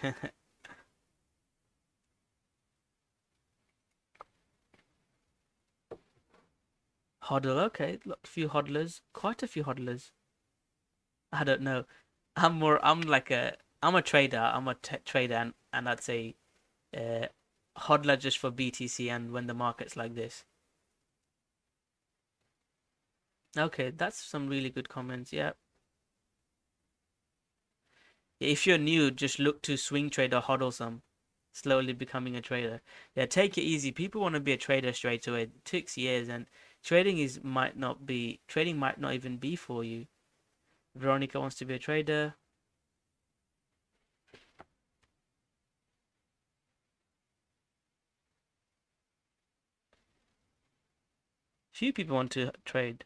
Hodl, okay, look, a few hodlers, quite a few hodlers. I don't know. I'm a trader. I'm a trader, and I'd say uh, hodler just for BTC and when the market's like this. Okay, that's some really good comments. Yeah. If you're new, just look to swing trade or hodl some. Slowly becoming a trader. Yeah, take it easy. People want to be a trader straight away. It takes years, and trading might not even be for you. Veronica wants to be a trader. Few people want to trade.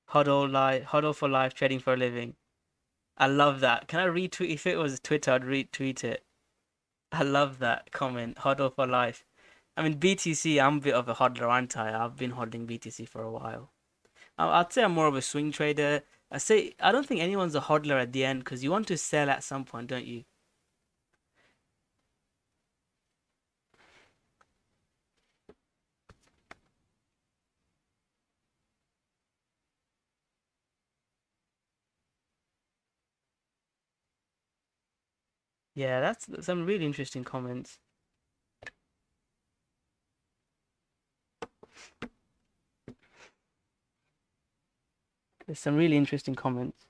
Huddle for life, trading for a living. I love that. Can I retweet? If it was Twitter, I'd retweet it. I love that comment. Huddle for life. I mean, BTC, I'm a bit of a hodler, aren't I? I've been hodling BTC for a while. I'd say I'm more of a swing trader. I don't think anyone's a hodler at the end because you want to sell at some point, don't you? Yeah, that's some really interesting comments. There's some really interesting comments.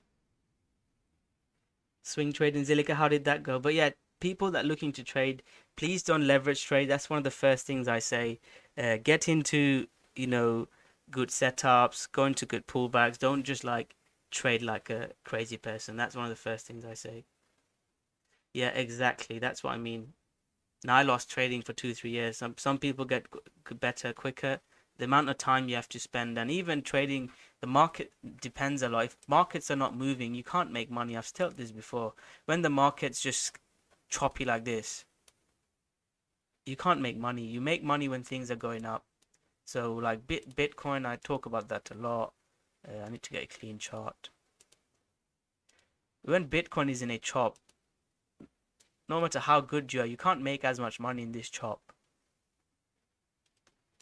Swing trade in Zilliqa, how did that go? But yeah, people that are looking to trade, please don't leverage trade. That's one of the first things I say. Get into, you know, good setups, go into good pullbacks. Don't just like trade like a crazy person. That's one of the first things I say. Yeah, exactly. That's what I mean. Now I lost trading for 2, 3 years. Some people get better quicker. The amount of time you have to spend, and even trading, the market depends a lot. If markets are not moving, you can't make money. I've told this before. When the market's just choppy like this, you can't make money. You make money when things are going up. So like Bitcoin, I talk about that a lot. I need to get a clean chart. When Bitcoin is in a chop, no matter how good you are, you can't make as much money in this chop.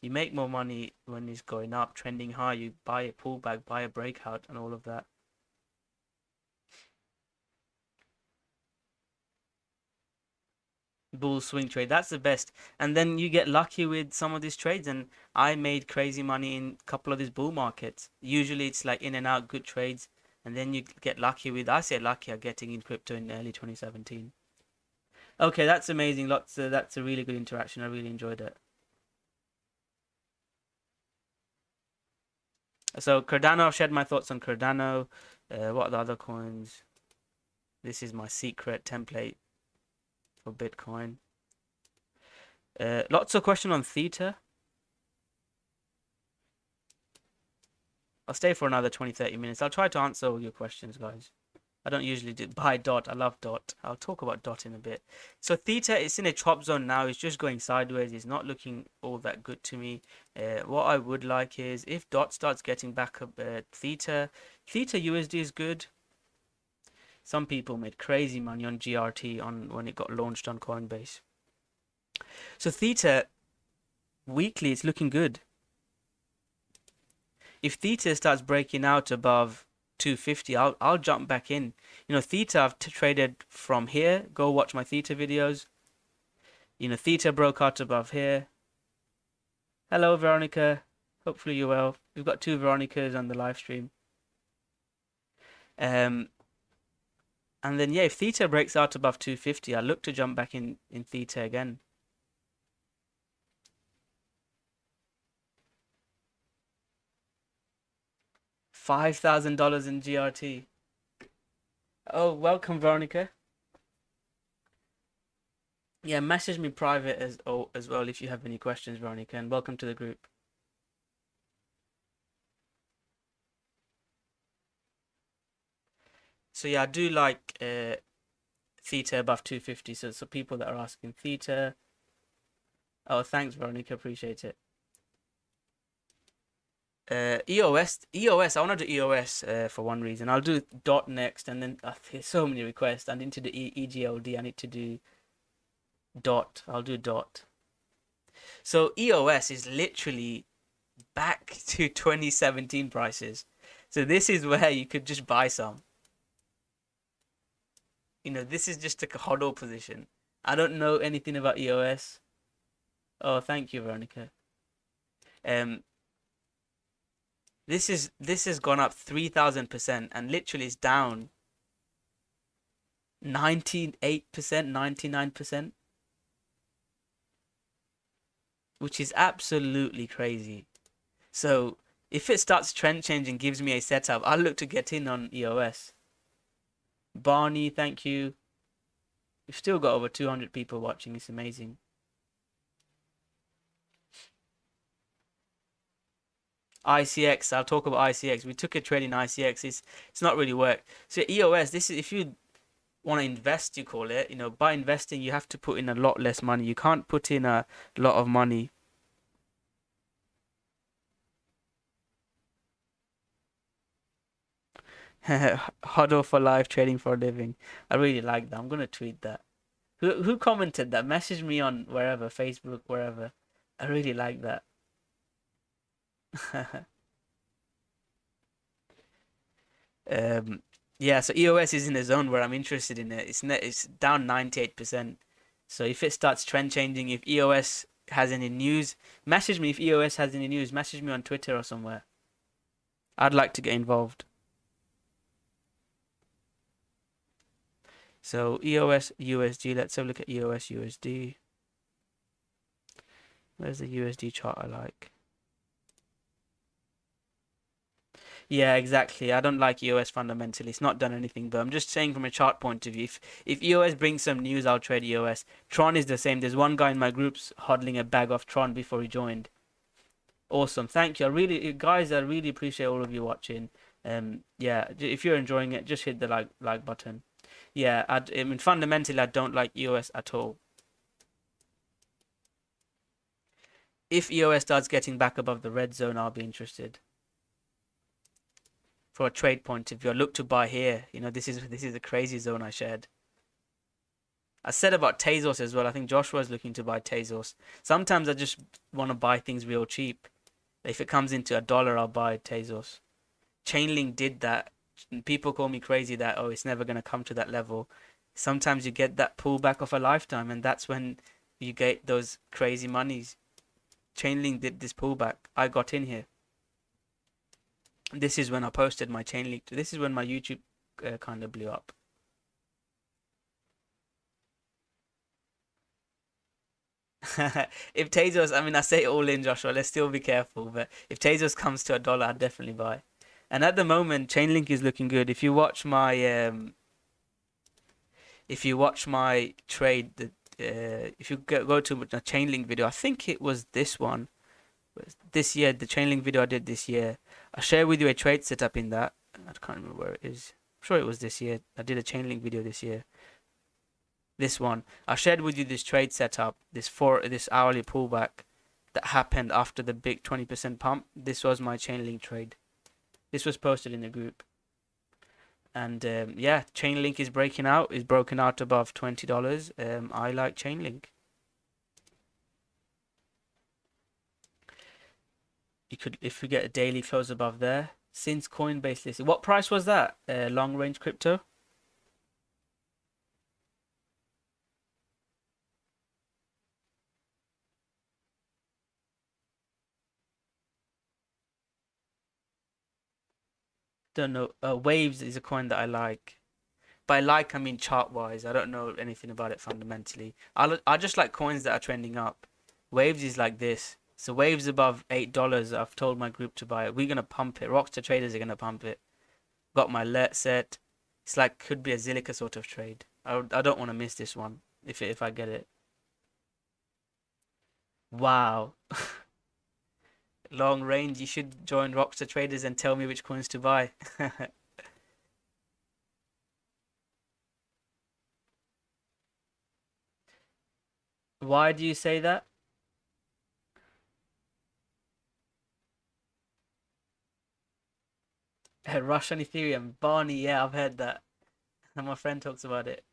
You make more money when it's going up, trending high. You buy a pullback, buy a breakout, and all of that. Bull swing trade, that's the best. And then you get lucky with some of these trades. And I made crazy money in a couple of these bull markets. Usually it's like in and out good trades. And then you get lucky with, I say lucky at getting in crypto in early 2017. Okay, that's amazing. That's a really good interaction. I really enjoyed it. So Cardano, I've shared my thoughts on Cardano. What are the other coins? This is my secret template for Bitcoin. Lots of question on Theta. I'll stay for another 20, 30 minutes. I'll try to answer all your questions, guys. I don't usually buy DOT. I love DOT. I'll talk about DOT in a bit. So Theta is in a chop zone now. It's just going sideways. It's not looking all that good to me. What I would like is if DOT starts getting back up, Theta USD is good. Some people made crazy money on GRT on when it got launched on Coinbase. So Theta weekly, it's looking good. If Theta starts breaking out above 250, I'll jump back in. You know, Theta I've traded from here. Go watch my Theta videos. You know, Theta broke out above here. Hello, Veronica. Hopefully you're well. We've got 2 Veronicas on the live stream. And then yeah, if Theta breaks out above 250, I'll look to jump back in Theta again. $5,000 in GRT. Oh, welcome, Veronica. Yeah, message me private as well if you have any questions, Veronica, and welcome to the group. So yeah, I do like Theta above 250. So people that are asking Theta. Oh, thanks, Veronica. Appreciate it. EOS. I want to do EOS for one reason. I'll do DOT next, and then there's so many requests. I need to do EGLD. I need to do DOT. I'll do DOT. So EOS is literally back to 2017 prices. So this is where you could just buy some. You know, this is just a hodl position. I don't know anything about EOS. Oh, thank you, Veronica. This has gone up 3,000% and literally is down 98%, 99%, which is absolutely crazy. So if it starts trend changing, gives me a setup, I'll look to get in on EOS. Barney, thank you. We've still got over 200 people watching. It's amazing. ICX, I'll talk about ICX. We took a trade in ICX. It's not really worked. So EOS, this is if you want to invest, you call it. You know, by investing, you have to put in a lot less money. You can't put in a lot of money. Huddle for live trading for a living. I really like that. I'm gonna tweet that. Who commented that? Message me on wherever, Facebook, wherever. I really like that. Yeah, so EOS is in a zone where I'm interested in it. It's down 98%. So if it starts trend changing, if EOS has any news, message me if EOS has any news. Message me on Twitter or somewhere. I'd like to get involved. So EOS USD, let's have a look at EOS USD. Where's the USD chart I like? Yeah, exactly. I don't like EOS fundamentally. It's not done anything, but I'm just saying from a chart point of view. If EOS brings some news, I'll trade EOS. Tron is the same. There's one guy in my groups hodling a bag of Tron before he joined. Awesome. Thank you. Guys, I really appreciate all of you watching. Yeah, if you're enjoying it, just hit the like button. Yeah, I mean, fundamentally, I don't like EOS at all. If EOS starts getting back above the red zone, I'll be interested. For a trade point of view, I look to buy here. You know, this is a crazy zone I shared. I said about Tezos as well. I think Joshua's looking to buy Tezos. Sometimes I just want to buy things real cheap. If it comes into $1, I'll buy Tezos. Chainlink did that. People call me crazy that, oh, it's never going to come to that level. Sometimes you get that pullback of a lifetime, and that's when you get those crazy monies. Chainlink did this pullback. I got in here. This is when I posted my Chainlink. This is when my YouTube kind of blew up. If Tezos, I mean, I say all in, Joshua, let's still be careful. But if Tezos comes to $1, I'd definitely buy. And at the moment, Chainlink is looking good. If you watch my trade, if you go to a Chainlink video, I think it was this one, this year, the Chainlink video I did this year. I'll share with you a trade setup in that. I can't remember where it is. sure it was this year. I did a Chainlink video this year. This one. I shared with you this trade setup, this hourly pullback that happened after the big 20% pump. This was my Chainlink trade. This was posted in the group. And yeah, Chainlink is breaking out. Is broken out above $20. I like Chainlink. You could, if we get a daily close above there, since Coinbase listed. What price was that? Long range crypto. Don't know. Waves is a coin that I like. By like, I mean chart wise. I don't know anything about it fundamentally. I just like coins that are trending up. Waves is like this. So Waves above $8. I've told my group to buy it. We're gonna pump it. Rockstar traders are gonna pump it. Got my alert set. It's like could be a Zilliqa sort of trade. I don't want to miss this one if I get it. Wow. Long range. You should join Rockstar traders and tell me which coins to buy. Why do you say that? Rush on Ethereum. Barney, yeah, I've heard that. And my friend talks about it.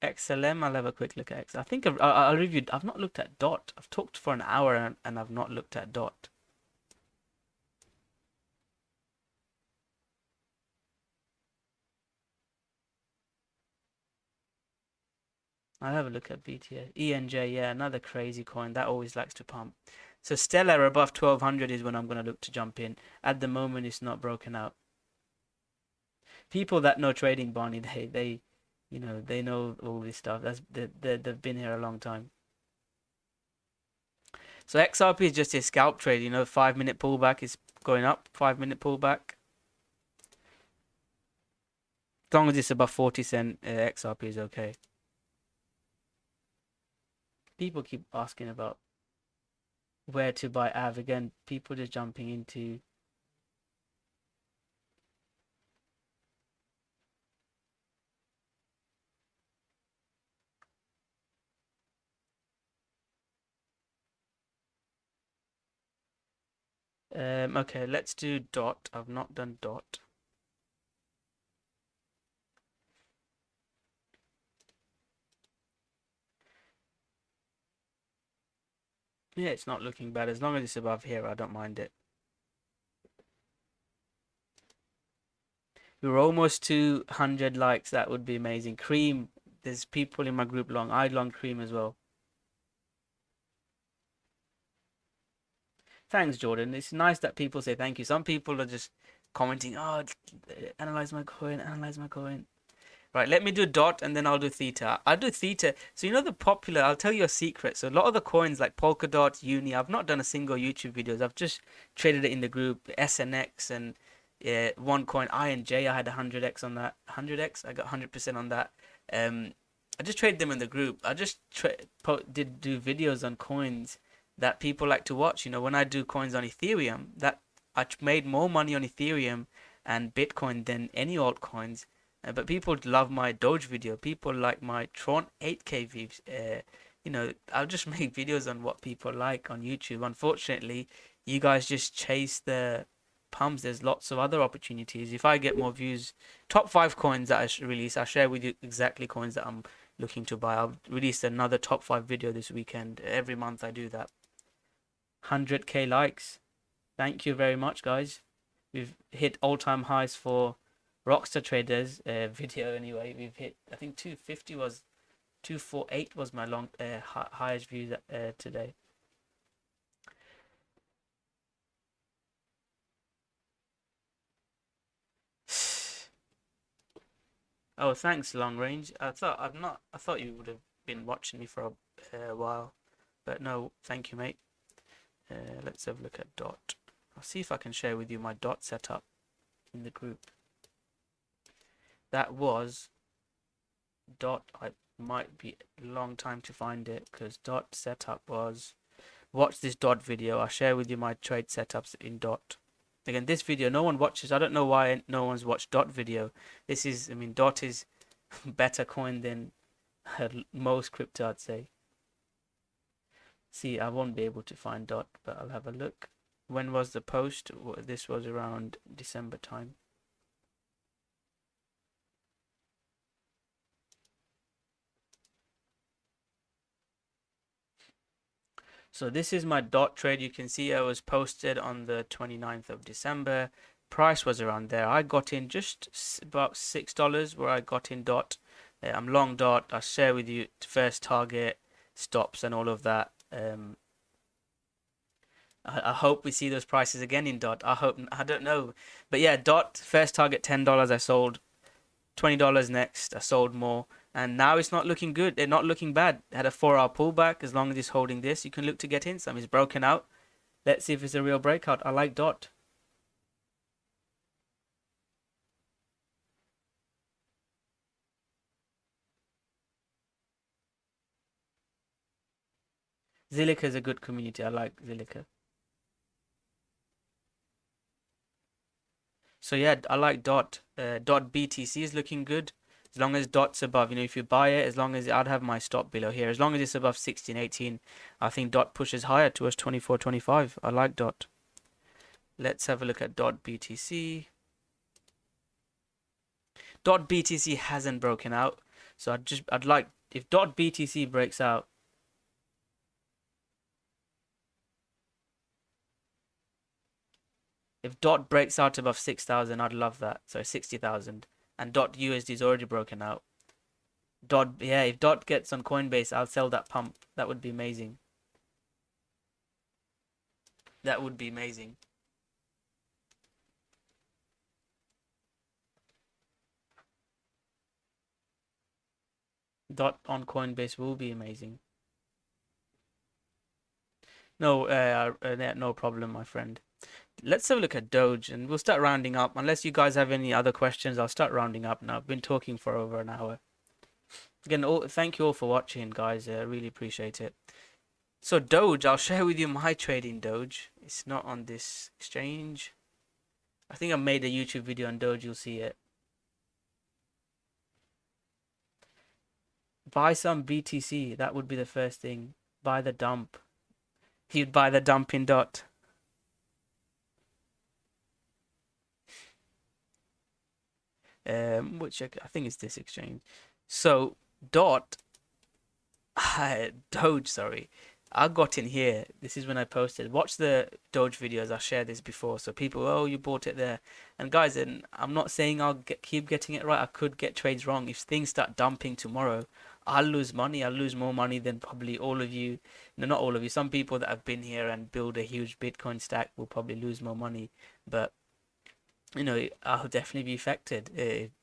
XLM, I'll have a quick look at X. I think I'll review. I've not looked at DOT. I've talked for an hour and I've not looked at DOT. I'll have a look at BTS. ENJ, yeah, another crazy coin that always likes to pump. So Stellar above 1200 is when I'm going to look to jump in. At the moment, it's not broken out. People that know trading, Barney, they know all this stuff. They've been here a long time. So XRP is just a scalp trade. 5-minute pullback is going up. 5-minute pullback. As long as it's above 40 cent, XRP is okay. People keep asking about where to buy AV. Again, people just jumping into. Okay, let's do DOT. I've not done DOT. Yeah, it's not looking bad. As long as it's above here, I don't mind it. We were almost 200 likes. That would be amazing. Cream. There's people in my group long. I long Cream as well. Thanks, Jordan. It's nice that people say thank you. Some people are just commenting, oh, analyze my coin, analyze my coin. Right, let me do DOT and then I'll do Theta. I'll do Theta. So I'll tell you a secret. So a lot of the coins like Polkadot, Uni, I've not done a single YouTube videos. I've just traded it in the group, SNX and one coin, INJ, I had 100x on that. 100x, I got 100% on that. I just traded them in the group. I just did do videos on coins that people like to watch. When I do coins on Ethereum, that I made more money on Ethereum and Bitcoin than any altcoins. But people love my Doge video. People like my Tron 8K views. I'll just make videos on what people like on YouTube. Unfortunately, you guys just chase the pumps. There's lots of other opportunities. If I get more views, top 5 coins that I release, I'll share with you exactly coins that I'm looking to buy. I'll release another top 5 video this weekend. Every month I do that. 100k likes. Thank you very much, guys. We've hit all-time highs for Rockstar Traders video anyway. We've hit, I think 248 was my long highest views today. Oh, thanks, Long Range. I thought you would have been watching me for a while, but no, thank you, mate. Let's have a look at DOT. I'll see if I can share with you my DOT setup in the group. That was DOT. I might be a long time to find it because DOT setup was. Watch this DOT video. I'll share with you my trade setups in DOT. Again, this video, no one watches. I don't know why no one's watched Dot video. This is, I mean, Dot is better coin than most crypto, I'd say. See, I won't be able to find Dot, but I'll have a look. When was the post? This was around December time. So this is my Dot trade. You can see it was posted on the 29th of December. Price was around there. I got in just about $6 where I got in Dot. I'm long Dot. I'll share with you first target, stops and all of that. I hope we see those prices again in Dot. I don't know. But yeah, Dot, first target $10, I sold. $20 next, I sold more. And now it's not looking good. They're not looking bad. It had a 4-hour pullback. As long as it's holding this, you can look to get in some. It's broken out. Let's see if it's a real breakout. I like Dot. Zilliqa is a good community. I like Zilliqa. So yeah, I like Dot. Dot BTC is looking good. As long as Dot's above, you know, if you buy it, as long as I'd have my stop below here. As long as it's above 16, 18, I think Dot pushes higher towards 24, 25. I like Dot. Let's have a look at Dot BTC. Dot BTC hasn't broken out. So I'd like, if Dot BTC breaks out, if Dot breaks out above 6,000, I'd love that. So 60,000. And Dot USD is already broken out. Dot, yeah, if Dot gets on Coinbase, I'll sell that pump. That would be amazing. That would be amazing. Dot on Coinbase will be amazing. No, no problem, my friend. Let's have a look at Doge, and we'll start rounding up. Unless you guys have any other questions, I'll start rounding up now. I've been talking for over an hour. Again, thank you all for watching, guys. I really appreciate it. So Doge, I'll share with you my trading Doge. It's not on this exchange. I think I made a YouTube video on Doge. You'll see it. Buy some BTC. That would be the first thing. Buy the dump. You'd buy the dump in Dot. Which I think is this exchange. So Dot, Doge, sorry. I got in here. This is when I posted. Watch the Doge videos. I shared this before. So people, oh, you bought it there. And guys, and I'm not saying I'll keep getting it right. I could get trades wrong. If things start dumping tomorrow, I'll lose money. I'll lose more money than probably all of you. No, not all of you. Some people that have been here and build a huge Bitcoin stack will probably lose more money. But you know, I'll definitely be affected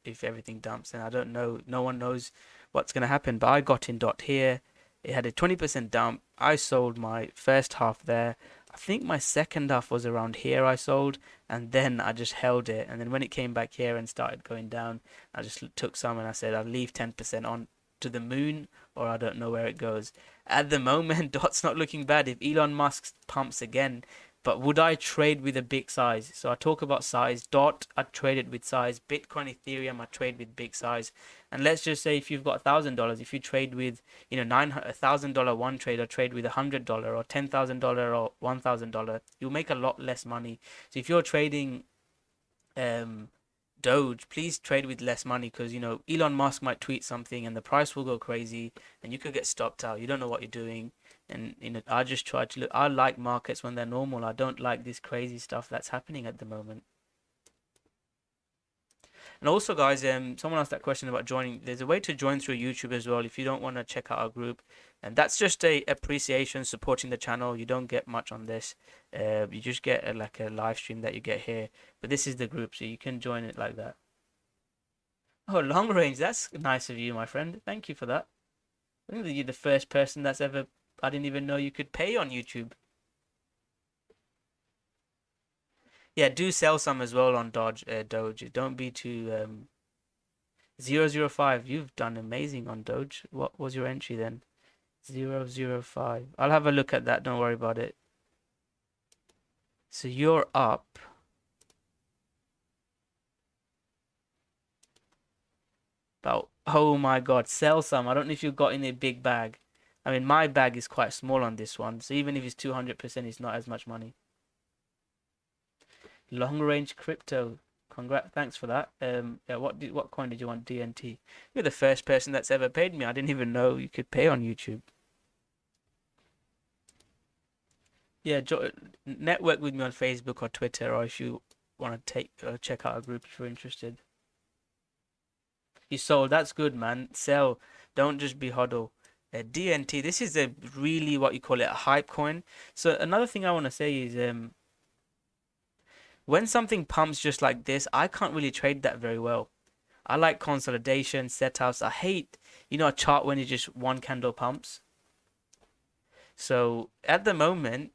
if everything dumps. And I don't know. No one knows what's going to happen. But I got in Dot here. It had a 20% dump. I sold my first half there. I think my second half was around here I sold. And then I just held it. And then when it came back here and started going down, I just took some and I said, I'll leave 10% on to the moon, or I don't know where it goes. At the moment, Dot's not looking bad. If Elon Musk pumps again, but would I trade with a big size? So I talk about size. Dot, I traded with size. Bitcoin, Ethereum, I trade with big size. And let's just say if you've got $1,000, if you trade with, you know, $1,000 one trade, or trade with $100 or $10,000 or $1,000, you'll make a lot less money. So if you're trading Doge, please trade with less money, because you know Elon Musk might tweet something and the price will go crazy and you could get stopped out. You don't know what you're doing. And you know, I just try to look. I like markets when they're normal. I don't like this crazy stuff that's happening at the moment. And also, guys, someone asked that question about joining. There's a way to join through YouTube as well if you don't want to check out our group. And that's just a appreciation, supporting the channel. You don't get much on this. You just get like a live stream that you get here. But this is the group, so you can join it like that. Oh, long range. That's nice of you, my friend. Thank you for that. I think that you're the first person that's ever. I didn't even know you could pay on YouTube. Yeah, do sell some as well on Doge. Don't be too 005. You've done amazing on Doge. What was your entry then? 005. I'll have a look at that. Don't worry about it. So you're up But oh my God, sell some. I don't know if you've got in a big bag. I mean, my bag is quite small on this one, so even if it's 200%, it's not as much money. Long range crypto. Congrats, thanks for that. Yeah, what coin did you want? DNT. You're the first person that's ever paid me. I didn't even know you could pay on YouTube. Yeah, network with me on Facebook or Twitter, or if you want to check out a group if you're interested. You sold. That's good, man. Sell. Don't just be hodl. DNT. This is a really what you call it a hype coin. So another thing I want to say is when something pumps just like this, I can't really trade that very well. I like consolidation, setups. I hate, a chart when it just one candle pumps. So at the moment,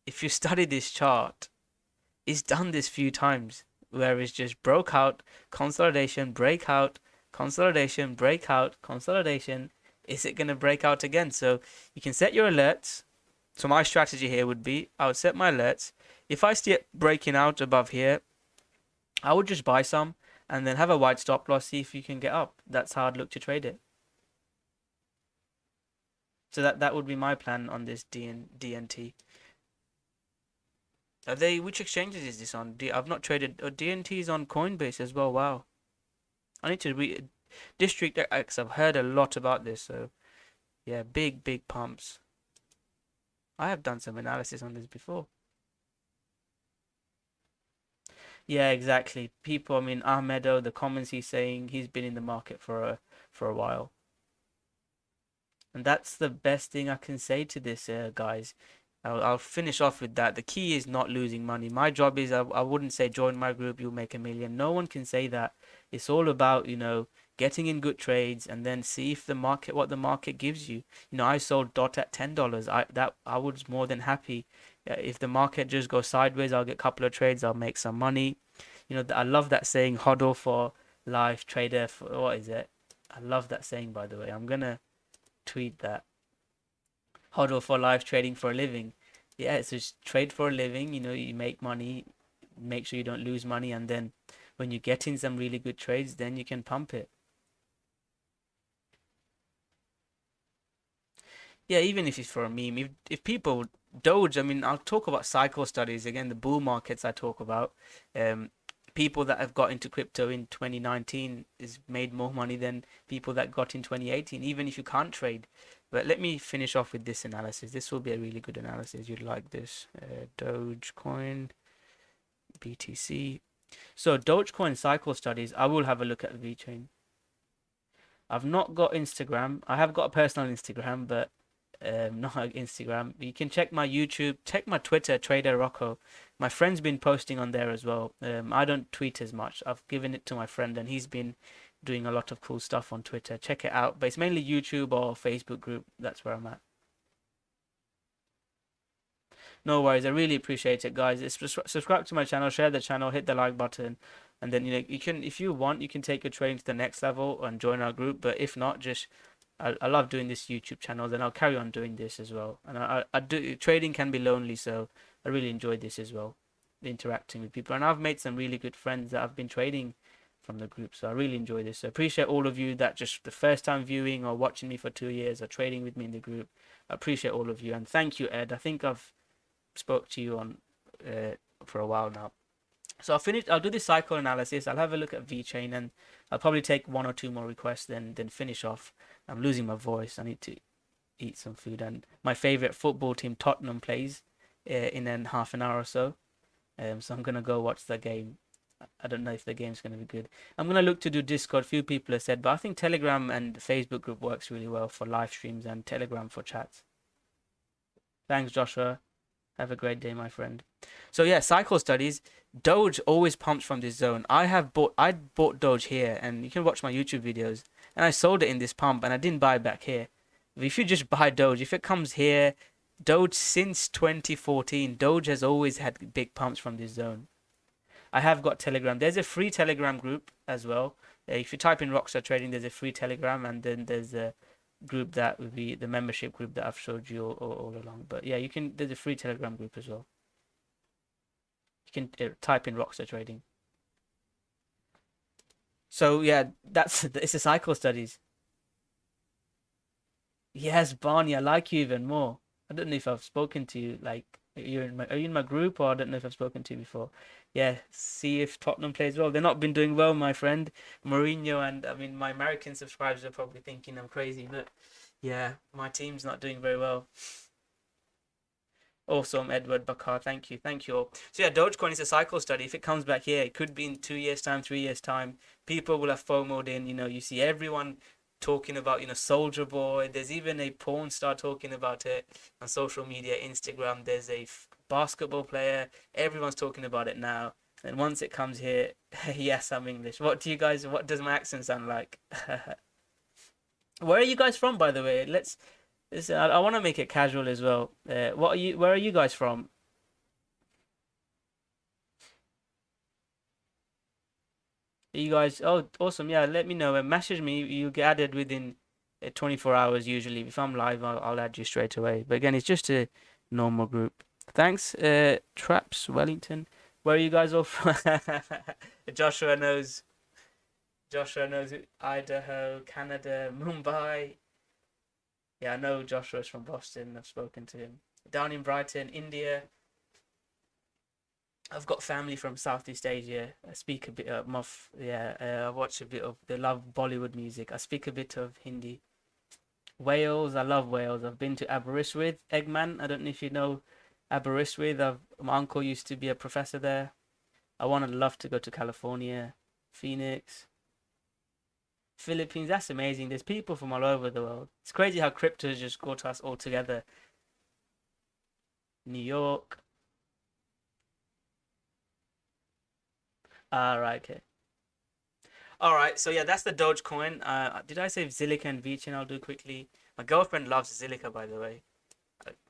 if you study this chart, it's done this few times where it's just broke out, consolidation, breakout, consolidation, breakout, consolidation. Is it going to break out again? So you can set your alerts. So my strategy here would be I would set my alerts. If I see it breaking out above here, I would just buy some and then have a wide stop loss, see if you can get up. That's how I'd look to trade it. So that would be my plan on this DNT. Which exchanges is this on? I've not traded. DNT is on Coinbase as well. Wow. I need to read District X. I've heard a lot about this. So yeah, big pumps. I have done some analysis on this before. Yeah, exactly. People, I mean, Ahmedo, the comments he's saying, he's been in the market for a while. And that's the best thing I can say to this, guys. I'll finish off with that. The key is not losing money. My job is I wouldn't say join my group, you'll make a million. No one can say that. It's all about, getting in good trades and then see if what the market gives you. I sold DOT at $10. I was more than happy. If the market just goes sideways, I'll get a couple of trades, I'll make some money. I love that saying, hodl for life, trader for what is it? I love that saying, by the way. I'm gonna tweet that. Hodl for life, trading for a living. Yeah, so just trade for a living, you make money, make sure you don't lose money, and then when you get in some really good trades, then you can pump it. Yeah, even if it's for a meme, if people Doge, I mean, I'll talk about cycle studies again, the bull markets I talk about. Um, People that have got into crypto in 2019 is made more money than people that got in 2018, even if you can't trade. But let me finish off with this analysis. This will be a really good analysis. You'd like this. Dogecoin, BTC. So Dogecoin cycle studies, I will have a look at VeChain. I've not got Instagram. I have got a personal Instagram, but not Instagram. You can check my YouTube, check my Twitter, Trader Rocko. My friend's been posting on there as well. I don't tweet as much. I've given it to my friend, and he's been doing a lot of cool stuff on Twitter. Check it out. But it's mainly YouTube or Facebook group. That's where I'm at. No worries. I really appreciate it, guys. Subscribe to my channel, share the channel, hit the like button, and then you can, if you want, you can take your trading to the next level and join our group. But if not, just I love doing this YouTube channel, then I'll carry on doing this as well. And I do trading can be lonely, so I really enjoy this as well, interacting with people. And I've made some really good friends that I've been trading from the group, so I really enjoy this. So appreciate all of you that just the first time viewing or watching me for 2 years or trading with me in the group. I appreciate all of you, and thank you, Ed. I think I've spoke to you on for a while now. So I'll do this cycle analysis. I'll have a look at VeChain, and I'll probably take one or two more requests, then finish off. I'm losing my voice. I need to eat some food. And my favorite football team, Tottenham, plays in half an hour or so. So I'm gonna go watch the game. I don't know if the game's gonna be good. I'm gonna look to do Discord. Few people have said, but I think Telegram and Facebook group works really well for live streams, and Telegram for chats. Thanks, Joshua. Have a great day, my friend. So yeah, cycle studies. Doge always pumps from this zone. I bought Doge here, and you can watch my YouTube videos. And I sold it in this pump, and I didn't buy it back here. If you just buy Doge, if it comes here, Doge since 2014, Doge has always had big pumps from this zone. I have got Telegram. There's a free Telegram group as well. If you type in Rockstar Trading, there's a free Telegram, and then there's a group that would be the membership group that I've showed you all along. But yeah, there's a free Telegram group as well. You can type in Rockstar Trading. So yeah, that's it's a cycle studies. Yes, Barney, I like you even more. I don't know if I've spoken to you. Like, are you in my group, or I don't know if I've spoken to you before. Yeah, see if Tottenham plays well. They've not been doing well, my friend. Mourinho, and I mean my American subscribers are probably thinking I'm crazy, but yeah, my team's not doing very well. Awesome, Edward Bakar. Thank you all. So yeah, Dogecoin is a cycle study. If it comes back here, it could be in 2 years' time, 3 years' time. People will have FOMO'd in. You see everyone talking about, Soldier Boy. There's even a porn star talking about it on social media, Instagram. There's a basketball player. Everyone's talking about it now. And once it comes here, yes, I'm English. What does my accent sound like? Where are you guys from, by the way? Listen, I want to make it casual as well. Where are you guys from? You guys, oh, awesome. Yeah, let me know and message me. You get added within 24 hours usually. If I'm live, I'll add you straight away. But again, it's just a normal group. Thanks, Traps Wellington. Where are you guys all from? Joshua knows. Joshua knows Idaho, Canada, Mumbai. Yeah, I know Joshua's from Boston. I've spoken to him. Down in Brighton, India. I've got family from Southeast Asia. I speak a bit of yeah. I watch a bit of. They love Bollywood music. I speak a bit of Hindi. Wales, I love Wales. I've been to Aberystwyth, Eggman. I don't know if you know Aberystwyth. My uncle used to be a professor there. I wanted love to go to California, Phoenix, Philippines. That's amazing. There's people from all over the world. It's crazy how crypto has just got us all together. New York. Ah, right, okay. All right, so yeah, that's the Dogecoin. Did I say Zilliqa and VeChain? I'll do quickly. My girlfriend loves Zilliqa, by the way.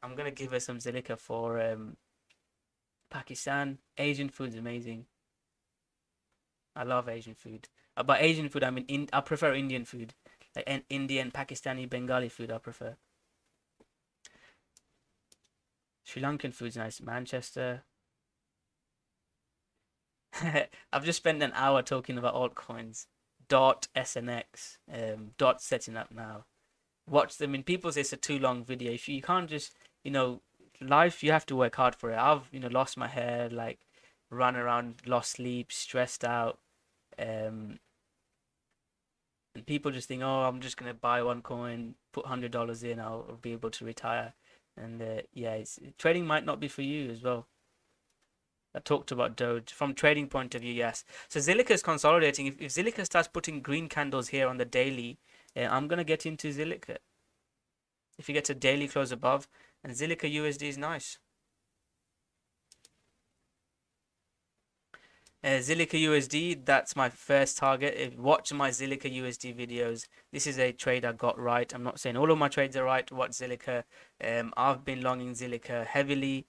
I'm gonna give her some Zilliqa for Pakistan. Asian food's amazing. I love Asian food. By Asian food, I mean I prefer Indian food, like Indian, Pakistani, Bengali food. I prefer. Sri Lankan food's nice. Manchester. I've just spent an hour talking about altcoins. Dot SNX. Dot setting up now. Watch them. I mean, people say it's a too long video. If you can't just, you know, life, you have to work hard for it. I've, lost my hair, like, run around, lost sleep, stressed out. And people just think, oh, I'm just gonna buy one coin, put $100 in, I'll be able to retire. And yeah, trading might not be for you as well. I talked about Doge from trading point of view, yes. So Zilliqa is consolidating. If Zilliqa starts putting green candles here on the daily, I'm gonna get into Zilliqa. If you get a daily close above, and Zilliqa USD is nice. Zilliqa USD, that's my first target. Watch my Zilliqa USD videos. This is a trade I got right. I'm not saying all of my trades are right. Watch Zilliqa. I've been longing Zilliqa heavily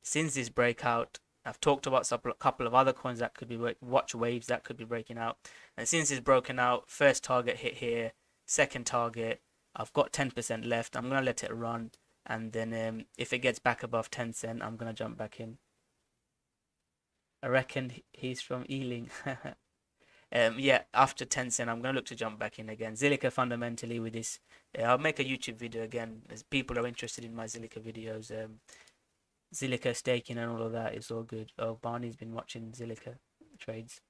since this breakout. I've talked about a couple of other coins that could be watch waves that could be breaking out. And since it's broken out, first target hit here, second target. I've got 10% left. I'm gonna let it run, and then if it gets back above 10 cent, I'm gonna jump back in. I reckon he's from Ealing. Yeah, after 10 cent, I'm gonna look to jump back in again. Zilliqa fundamentally with this, I'll make a YouTube video again as people are interested in my Zilliqa videos. Zilliqa staking and all of that is all good. Oh, Barney's been watching Zilliqa trades.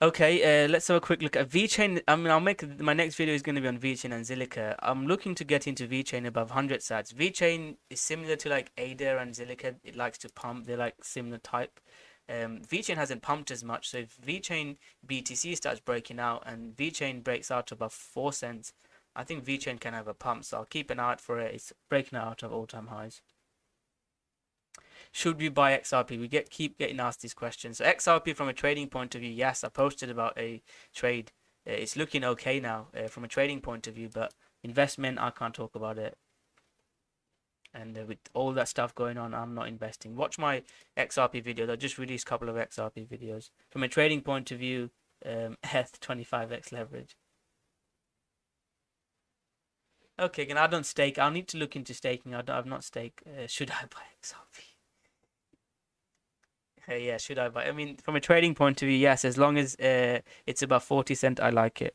Okay, let's have a quick look at VeChain. I mean, I'll make my next video is going to be on VeChain and Zilliqa. I'm looking to get into VeChain above 100 sats. VeChain is similar to like ADA and Zilliqa. It likes to pump. They're like similar type. VeChain hasn't pumped as much. So if VeChain BTC starts breaking out and VeChain breaks out above 4 cents, I think VeChain can have a pump. So I'll keep an eye out for it. It's breaking out of all-time highs. Should we buy XRP? We keep getting asked these questions. So XRP from a trading point of view, yes, I posted about a trade. It's looking okay now from a trading point of view, but investment, I can't talk about it. And with all that stuff going on, I'm not investing. Watch my XRP videos. I just released a couple of XRP videos. From a trading point of view, ETH 25x leverage. Okay, again, I don't stake. I'll need to look into staking. I've not staked. Should I buy XRP? Yeah, should I buy? I mean, from a trading point of view, yes. As long as it's about 40 cent, I like it.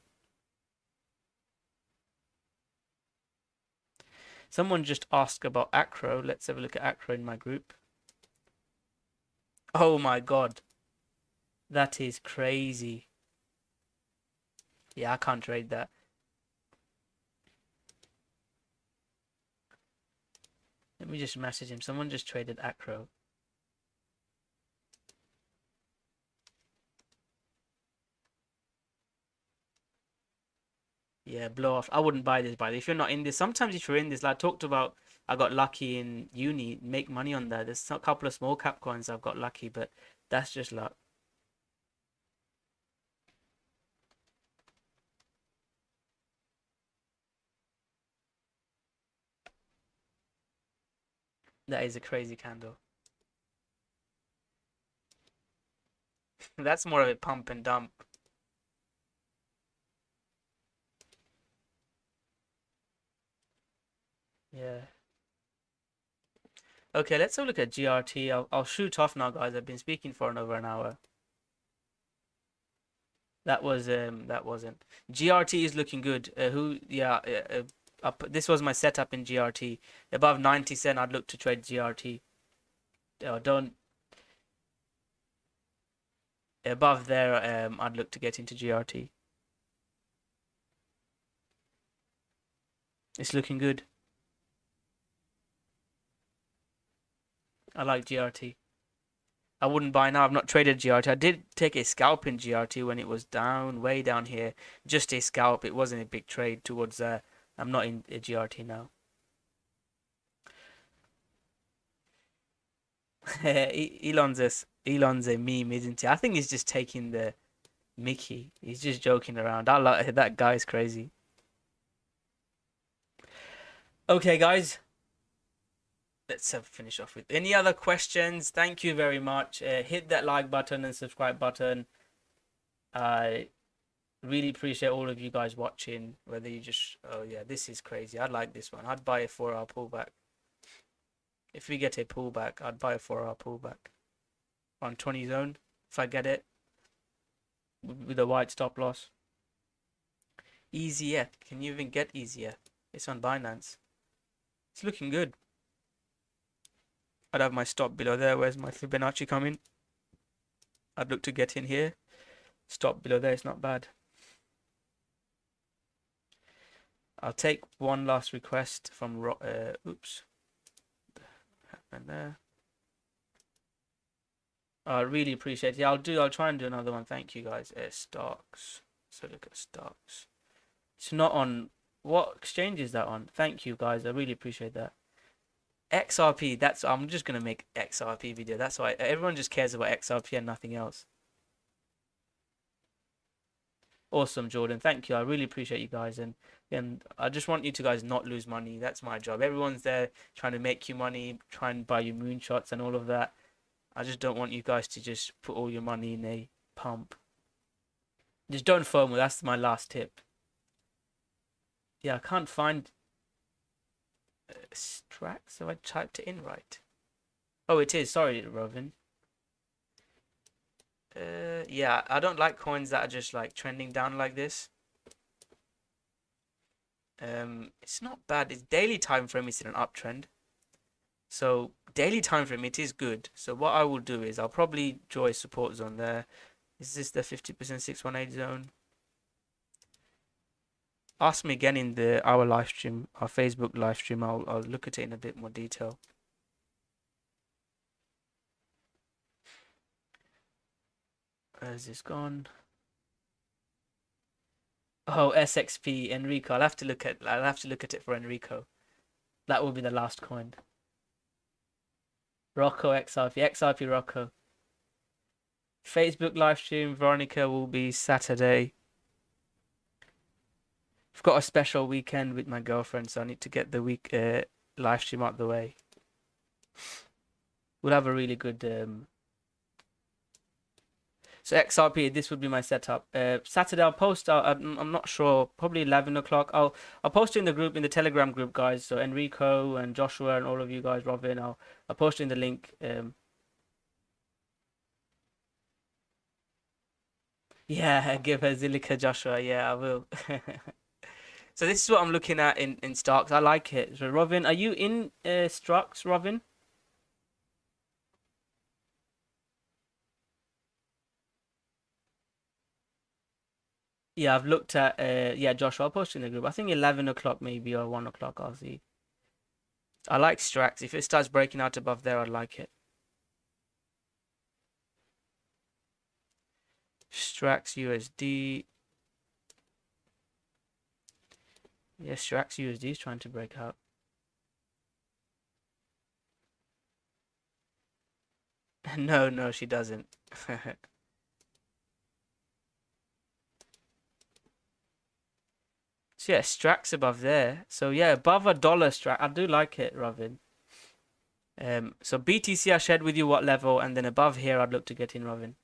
Someone just asked about Acro. Let's have a look at Acro in my group. Oh my God, that is crazy. Yeah, I can't trade that. Let me just message him. Someone just traded Acro. Yeah, blow off. I wouldn't buy this, by the way. If you're not in this, sometimes if you're in this, like I talked about, I got lucky in uni, make money on that. There's a couple of small cap coins I've got lucky, but that's just luck. That is a crazy candle. That's more of a pump and dump. Yeah. Okay, let's have a look at GRT. I'll shoot off now, guys. I've been speaking for over an hour. That wasn't. GRT is looking good. This was my setup in GRT. Above 90 cent, I'd look to trade GRT. Don't above there, I'd look to get into GRT. It's looking good. I like GRT. I wouldn't buy now. I've not traded GRT. I did take a scalp in GRT when it was down, way down here. Just a scalp. It wasn't a big trade towards there. I'm not in a GRT now. Elon's a meme, isn't he? I think he's just taking the Mickey. He's just joking around. I like that guy's crazy. Okay, guys. Let's finish off with any other questions. Thank you very much. Hit that like button and subscribe button. I really appreciate all of you guys watching. Whether you just, oh yeah, this is crazy. I'd like this one. I'd buy a 4-hour pullback. If we get a pullback, I'd buy a 4-hour pullback on 20 zone if I get it with a wide stop loss. EasyF. Can you even get EasyF? It's on Binance. It's looking good. I'd have my stop below there. Where's my Fibonacci coming? I'd look to get in here. Stop below there. It's not bad. I'll take one last request from oops. What happened there? I really appreciate it. I'll try and do another one. Thank you guys. Stocks. So look at stocks. It's not on. What exchange is that on? Thank you guys. I really appreciate that. XRP. I'm just gonna make XRP video. That's why everyone just cares about XRP and nothing else. Awesome, Jordan. Thank you. I really appreciate you guys, and I just want you to guys not lose money. That's my job. Everyone's there trying to make you money, try and buy you moonshots and all of that. I just don't want you guys to just put all your money in a pump. Just don't FOMO. That's my last tip. Yeah, I can't find Strax. So I typed it in right. Oh, it is. Sorry, Robin. Yeah, I don't like coins that are just like trending down like this. It's not bad. It's daily time frame. It's in an uptrend. So daily time frame, it is good. So what I will do is I'll probably draw a support zone there. Is this the 50% 618 zone? Ask me again in our live stream, our Facebook live stream. I'll look at it in a bit more detail. Where's this gone? Oh, SXP Enrico. I'll have to look at it for Enrico. That will be the last coin. Rocko XRP Rocko. Facebook live stream Veronica will be Saturday. I've got a special weekend with my girlfriend, so I need to get the week live stream out the way. We'll have a really good so XRP, this would be my setup. Saturday I'll post. I'm not sure. Probably 11 o'clock. I'll post it in the group, in the Telegram group, guys. So Enrico and Joshua and all of you guys, Robin. I'll post in the link. Yeah, give her Zilliqa Joshua. Yeah, I will. So this is what I'm looking at in stocks. I like it. So Robin, are you in stocks, Robin? Yeah, I've looked at yeah, Joshua, I'll post it in the group. I think 11 o'clock maybe or 1 o'clock. I'll see. I like Strax. If it starts breaking out above there, I'd like it. Strax USD. Yeah, Strax USD is trying to break out. No, no, she doesn't. So yeah, Strax above there. So yeah, above a dollar Strax. I do like it, Robin. So BTC I shared with you what level, and then above here I'd look to get in, Robin.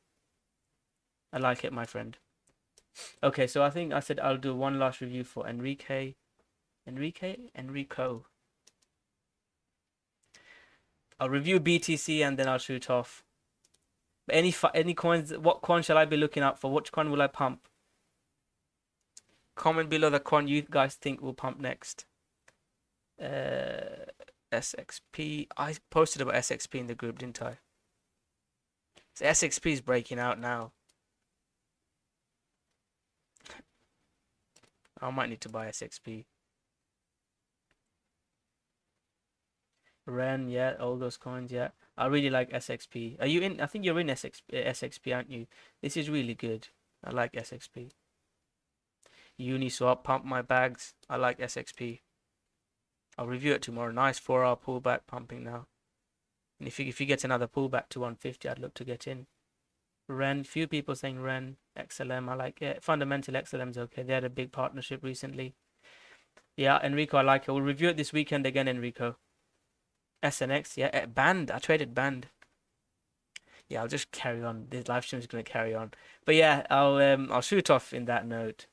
I like it, my friend. Okay, so I think I said I'll do one last review for Enrico. I'll review BTC and then I'll shoot off. But any coins? What coin shall I be looking out for? Which coin will I pump? Comment below the coin you guys think will pump next. Uh, SXP. I posted about SXP in the group, didn't I? So SXP is breaking out now. I might need to buy SXP. Ren, yeah, all those coins, yeah. I really like SXP. Are you in? I think you're in SXP, aren't you? This is really good. I like SXP. Uniswap, pump my bags. I like SXP. I'll review it tomorrow. Nice 4 hour pullback pumping now. And if you get another pullback to 150, I'd look to get in. Ren, few people saying Ren, XLM, I like it. Fundamental XLM's okay. They had a big partnership recently. Yeah, Enrico, I like it. We'll review it this weekend again, Enrico. SNX, yeah, banned. I traded banned. Yeah, I'll just carry on. This live stream is gonna carry on. But yeah, I'll shoot off in that note.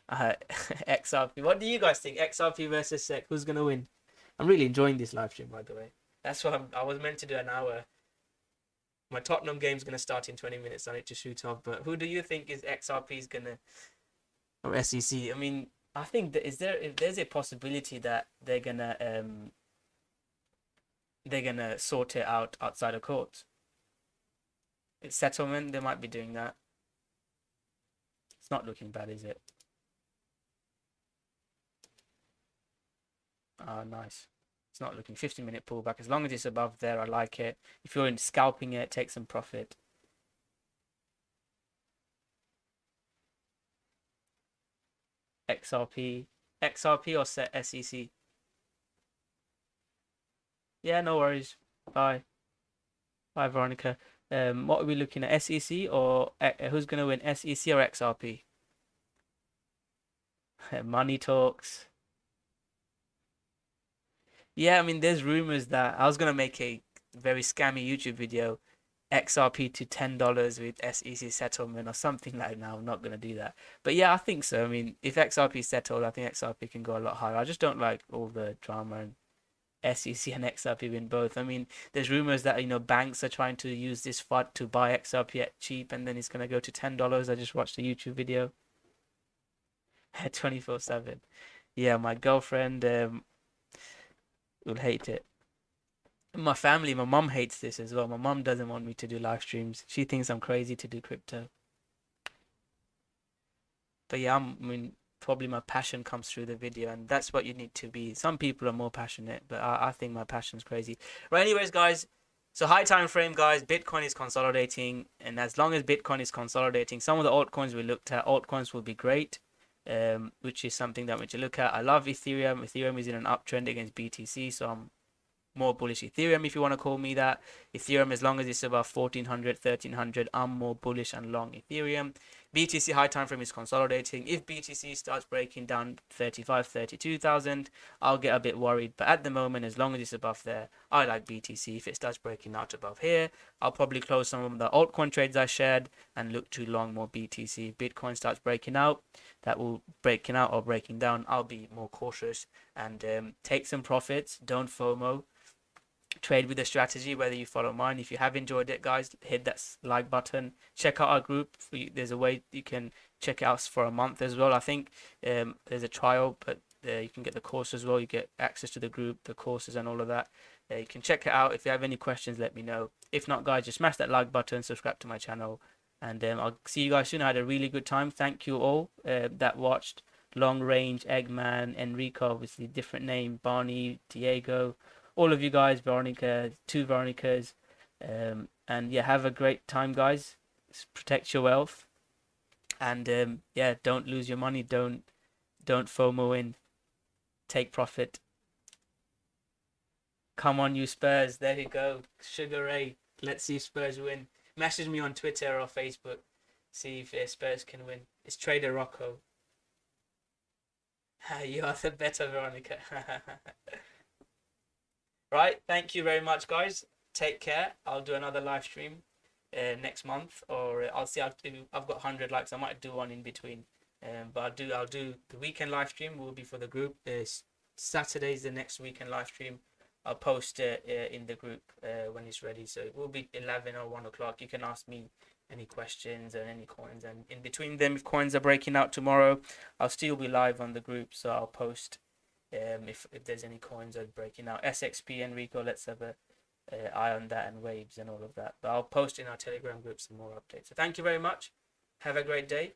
XRP. What do you guys think? XRP versus SEC. Who's gonna win? I'm really enjoying this live stream, by the way. That's what I was meant to do an hour. My Tottenham game's gonna start in 20 minutes. I need to shoot off. But who do you think is XRP's gonna or SEC? I mean, I think that if there's a possibility that they're gonna sort it out outside of court. It's settlement. They might be doing that. It's not looking bad, is it? Ah, nice. It's not looking 50-minute pullback. As long as it's above there, I like it. If you're in scalping it, take some profit. XRP. XRP or SEC? Yeah, no worries. Bye. Bye, Veronica. What are we looking at? SEC or who's going to win? SEC or XRP? Money talks. Yeah, I mean, there's rumors that I was going to make a very scammy YouTube video, XRP to $10 with SEC settlement or something like that. I'm not going to do that. But yeah, I think so. I mean, if XRP settled, I think XRP can go a lot higher. I just don't like all the drama and SEC and XRP win both. I mean, there's rumors that banks are trying to use this FUD to buy XRP at cheap, and then it's gonna go to $10. I just watched a YouTube video. 24/7. Yeah, my girlfriend will hate it. My family, my mom hates this as well. My mom doesn't want me to do live streams. She thinks I'm crazy to do crypto. But yeah, I mean, probably my passion comes through the video, and that's what you need to be. Some people are more passionate, but I think my passion's crazy. Right, anyways, guys. So high time frame, guys. Bitcoin is consolidating, and as long as Bitcoin is consolidating, some of the altcoins we looked at, altcoins will be great, which is something that we need to look at. I love Ethereum. Ethereum is in an uptrend against BTC, so I'm more bullish Ethereum if you want to call me that. Ethereum, as long as it's above 1400, 1300, I'm more bullish and long Ethereum. BTC high time frame is consolidating. If BTC starts breaking down 35, 32,000, I'll get a bit worried. But at the moment, as long as it's above there, I like BTC. If it starts breaking out above here, I'll probably close some of the altcoin trades I shared and look to long more BTC. If Bitcoin starts breaking out, that will breaking out or breaking down, I'll be more cautious and take some profits. Don't FOMO. trade with a strategy, whether you follow mine. If you have enjoyed it, guys, hit that like button. Check out our group. There's a way you can check it out for a month as well. I think there's a trial, but you can get the course as well. You get access to the group, the courses, and all of that. You can check it out. If you have any questions, let me know. If not, guys, just smash that like button, subscribe to my channel, and I'll see you guys soon. I had a really good time. Thank you all that watched. Long Range, Eggman, Enrico, obviously different name, Barney, Diego, all of you guys, Veronica, 2 Veronicas, and yeah, have a great time, guys. Protect your wealth, and yeah, don't lose your money. Don't FOMO in. Take profit. Come on, you Spurs. There you go. Sugar Ray. Let's see if Spurs win. Message me on Twitter or Facebook. See if Spurs can win. It's Trader Rocko. You are the better Veronica. Right. Thank you very much, guys. Take care. I'll do another live stream next month, or I'll see. I've got 100 likes. I might do one in between. But I'll do the weekend live stream. Will be for the group. Saturday's the next weekend live stream. I'll post it in the group when it's ready. So it will be 11 or 1 o'clock. You can ask me any questions and any coins. And in between them, if coins are breaking out tomorrow, I'll still be live on the group. So I'll post if there's any coins that are breaking out. SXP, Enrico, let's have a eye on that, and waves and all of that. But I'll post in our Telegram group some more updates. So thank you very much. Have a great day.